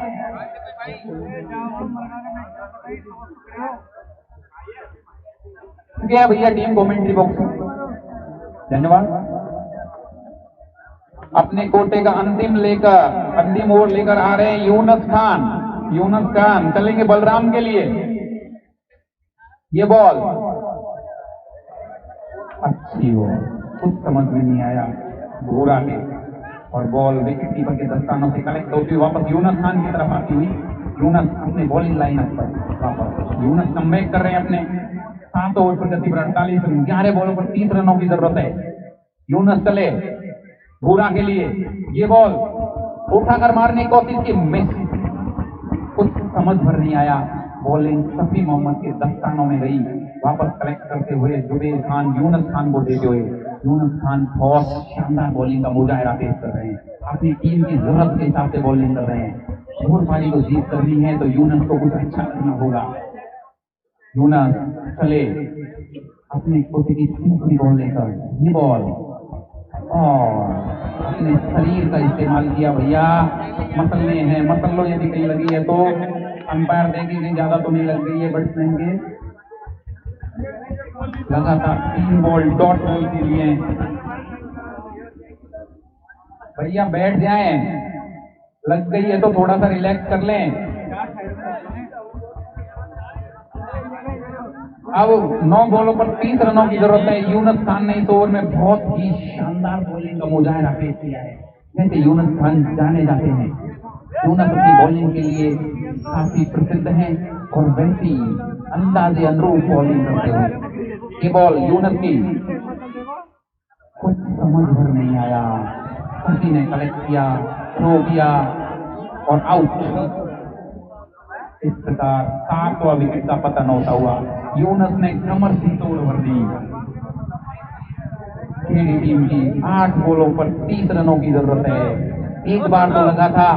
क्या भैया टीम कमेंट्री बॉक्स में, धन्यवाद। अपने कोटे का अंतिम ओवर लेकर आ रहे हैं यूनुस खान चलेंगे बलराम के लिए, ये बॉल अच्छी हो, कुछ समझ में नहीं आया घोड़ा ने, और बॉल विकेट कीपर के दस्तानों से कलेक्ट होती हुई वापस यूनुस खान की तरफ आती हुई। यूनुस अपने बॉलिंग लाइनअप पर वापस यूनुस कमबैक कर रहे हैं अपने 7 ओवर प्रगति पर 48 रन। 11 बॉलों पर 30 रनों की जरूरत है। यूनुस चले भूरा के लिए, ये बॉल उठाकर मारने की कोशिश की, मिस, कुछ समझ भर नहीं आया। बॉलिंग शफी मोहम्मद के दस्तानों में गई, वापस कलेक्ट करते हुए जुबेर खान यूनुस खान को देते हुए। यूनुस खान बहुत शानदार बॉलिंग का मुजाहिरा पेश कर रहे हैं, अपनी टीम की जरूरत के हिसाब से बॉलिंग कर रहे हैं। घोड़पाड़ी को जीत करनी है तो यूनुस को कुछ अच्छा करना होगा। यूनुस चले अपने कोटे की तीसरी बॉल लेकर, ये बॉल और अपने शरीर का इस्तेमाल किया भैया, मसलने हैं, मसल लो यदि कहीं लगी है तो। अंपायर देखेंगे ज्यादा तो नहीं लग गई है बैट्समैन के। लगातार 3 बॉल डॉट बॉल के लिए भैया बैठ जाएं, लग गई है तो थोड़ा सा रिलैक्स कर लें। अब 9 बॉलों पर 30 रनों की जरूरत है। यूनुस खान ने इस ओवर में बहुत ही शानदार बॉलिंग का मुजाहिरा पेश किया है। जैसे यूनुस खान जाने जाते हैं, यूनुस अपनी बॉलिंग के लिए काफी प्रसिद्ध हैं और वैसी अंदाजे अनुरूप बॉलिंग करते हुए। ये बॉल यूनुस की कुछ समझ भर नहीं आया, किसी ने कलेक्ट किया, थ्रो किया और आउट। इस प्रकार 7वां विकेट का पतन होता हुआ यूनस ने कमर से तोड़ भर दी। खेड़ी टीम की 8 बॉलों पर 30 रनों की जरूरत है। एक बार तो लगा था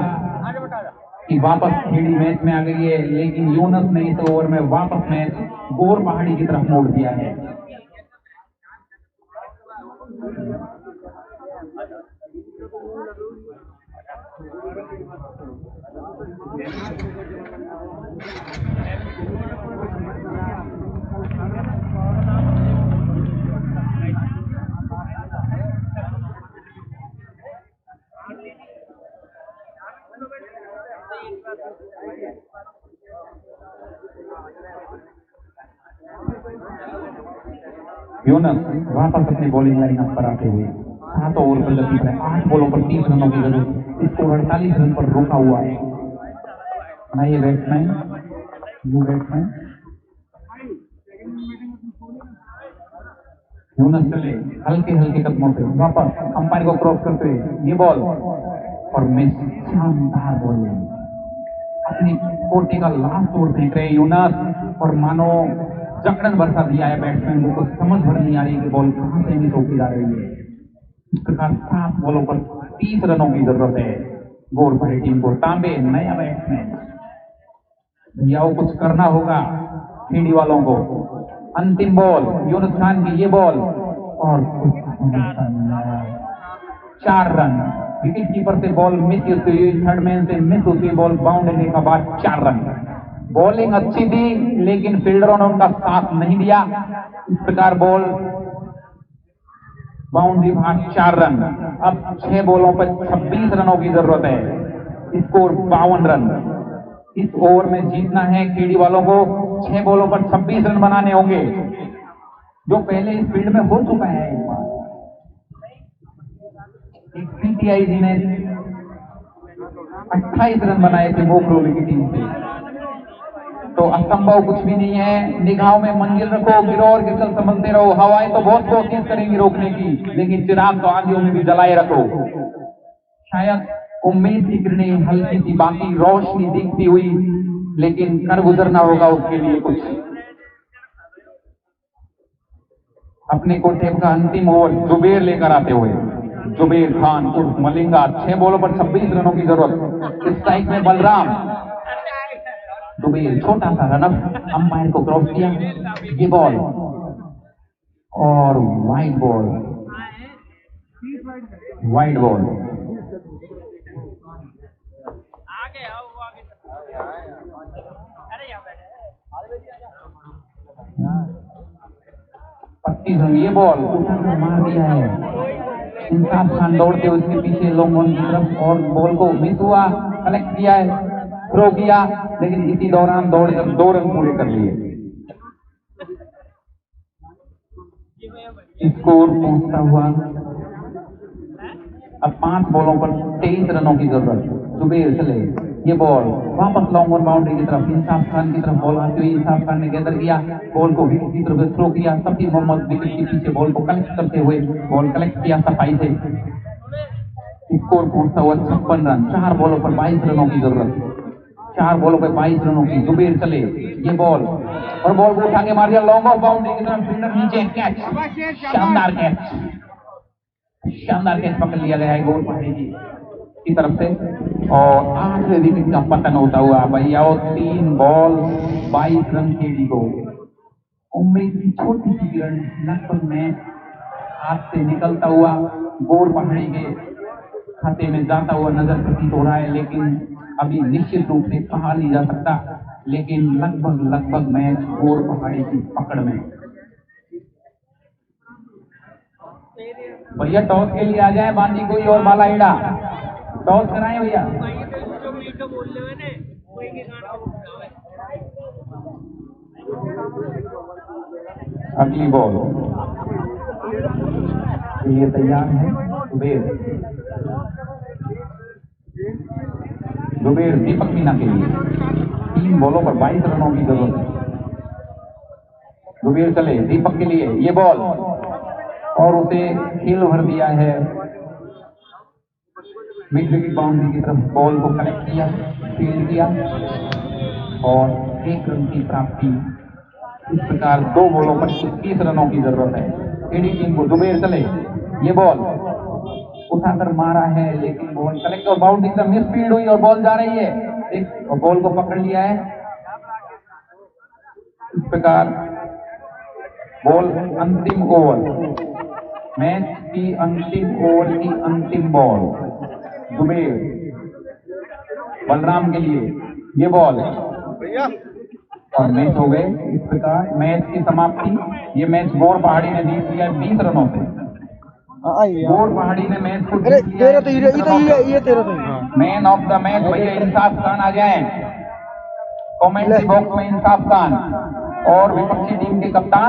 कि वापस खेड़ी मैच में आ गई है, लेकिन यूनस ने इस ओवर में वापस मैच गोर पहाड़ी की तरफ मोड़ दिया है। यूनस वापस अपनी बॉलिंग लाइनअप पर आते हुए 7 ओवर पर लगी है। 8 बॉलों पर 30 रनों की जरूरत। इसको 48 रन पर रोका हुआ है। ये बैट्समैन यूनस चले हल्के हल्के कदमों से वापस अंपायर को क्रॉस करते हुए ये बॉल और मिस। शानदार बॉलिंग। अपनी कोटे का लास्ट ओवर फेंक रहे यूनस और मानो जकड़न बरसा दिया है बैट्समैन को। समझ भर नहीं आ रही कि बॉल कहां से मिस होती जा रही है। इस प्रकार 7 बॉलों पर 30 रनों की जरूरत है गोर पहाड़ी टीम को। तांबे नया बैट्समैन, भैया कुछ करना होगा खेड़ी वालों को। अंतिम बॉल यूनुस खान की ये बॉल और 4 रन। विकेट कीपर से बॉल मिस होती हुई, थर्ड मैन से मिस होती हुई बॉल बाउंड होने के बाद 4 रन। बॉलिंग अच्छी थी लेकिन फील्डरों ने उनका साथ नहीं दिया। इस प्रकार बॉल बाउंड्री भाग 4 रन। अब 6 बॉलों पर 26 रनों की जरूरत है। Score 52 run. इस ओवर में जीतना है खेड़ी वालों को। 6 बॉलों पर 26 रन बनाने होंगे, जो पहले इस फील्ड में हो चुका है। एक पीटीआई जी ने 28 रन बनाए थे मोकरोली की टीम से, तो असंभव कुछ भी नहीं है। निगाहों में मंजिल रखो, गिरो और गिरकर संभलते रहो। हवाएं तो बहुत कोशिश करेंगी रोकने की, लेकिन चिराग तो आंधियों में भी जलाए रखो। शायद उम्मीद की किरणें हल्की सी बाकी रोशनी दिखती हुई, लेकिन कर गुजरना होगा उसके लिए कुछ। अपने कोटे का अंतिम ओवर जुबेर लेकर आते हुए जुबेर खान उर्फ मलिंगा। 6 बॉलों पर 26 रनों की जरूरत। इस स्ट्राइक में बलराम। जुबेर छोटा सा रनअप, अंपायर को क्रॉस किया। ये बॉल और वाइड बॉल। ये बॉल उठाकर मार दिया है। इंसाफ खान दौड़ते उसके पीछे लॉन्ग ऑन की तरफ और बॉल को मिस हुआ। कलेक्ट किया है, थ्रो किया, लेकिन इसी दौरान दौड़कर 2 रन पूरे कर लिए। स्कोर पहुंचता हुआ अब 5 बॉलों पर 23 रनों की जरूरत। जुबेर चले, ये बॉल वापस लॉन्ग ऑन बाउंड्री की तरफ। इंसाफ खान की तरफ बॉल आती हुई इंसाफ खान ने गैदर किया, बॉल को विकेट की तरफ थ्रो किया। सफी मोहम्मद विकेट के पीछे बॉल को कलेक्ट करते हुए बॉल कलेक्ट किया सफाई से। स्कोर पहुंचता हुआ 56 रन। 4 बॉलों पर 22 रनों की जरूरत। 4 बॉलों पर 22 रनों की। जुबेर चले, ये बॉल और बॉल को उठा के मार दिया लॉन्ग ऑफ बाउंड्री की तरफ। फील्डर नीचे, कैच, शानदार कैच पकड़ लिया गया है गोल पहाड़ी की तरफ से। और 8वें विकेट का पतन होता हुआ भैया 3 बॉल 22 रन खेड़ी को। उम्मीद की छोटी सी किरण लगभग में हाथ से निकलता हुआ गोल पहाड़ी के खाते में जाता हुआ नजर प्रतीत हो रहा है, लेकिन अभी निश्चित रूप से कहा नहीं जा सकता। लेकिन लगभग मैच गोल पहाड़ी की पकड़ में। भैया टॉस के लिए आ जाए बांदी कोई और बालाइडा। टॉस कराएं भैया। अगली बॉल ये तैयार है जुबेर दीपक मीना के लिए। 3 बॉलों पर 22 रनों की जरूरत है। जुबेर चले, दीपक के लिए ये बॉल और उसे खेल भर दिया है। मिड विकेट बाउंड्री की तरफ बॉल को कनेक्ट किया, फील्ड किया। और 1 रन की प्राप्ति। इस प्रकार 2 बॉलों पर 21 रनों की जरूरत है एडी टीम को। जुबेर चले, ये बॉल उठाकर मारा है लेकिन बॉल कलेक्ट और बाउंड्री से मिस फील्ड हुई और बॉल जा रही है। एक बॉल को पकड़ लिया है। इस प्रकार बॉल अंतिम ओवर, मैच की अंतिम ओवर की अंतिम बॉल जुबेर बलराम के लिए, ये बॉल और मैच हो गए। इस प्रकार मैच की समाप्ति। ये मैच गोर पहाड़ी ने जीत लिया 20 रनों से। गोर पहाड़ी ने मैच को अरे जीत लिया तेरा तो ये तेरा तो मैन ऑफ द मैच भैया इंसाफ खान आ जाएं कमेंट्री बॉक्स में। इंसाफ खान और विपक्षी टीम के कप्तान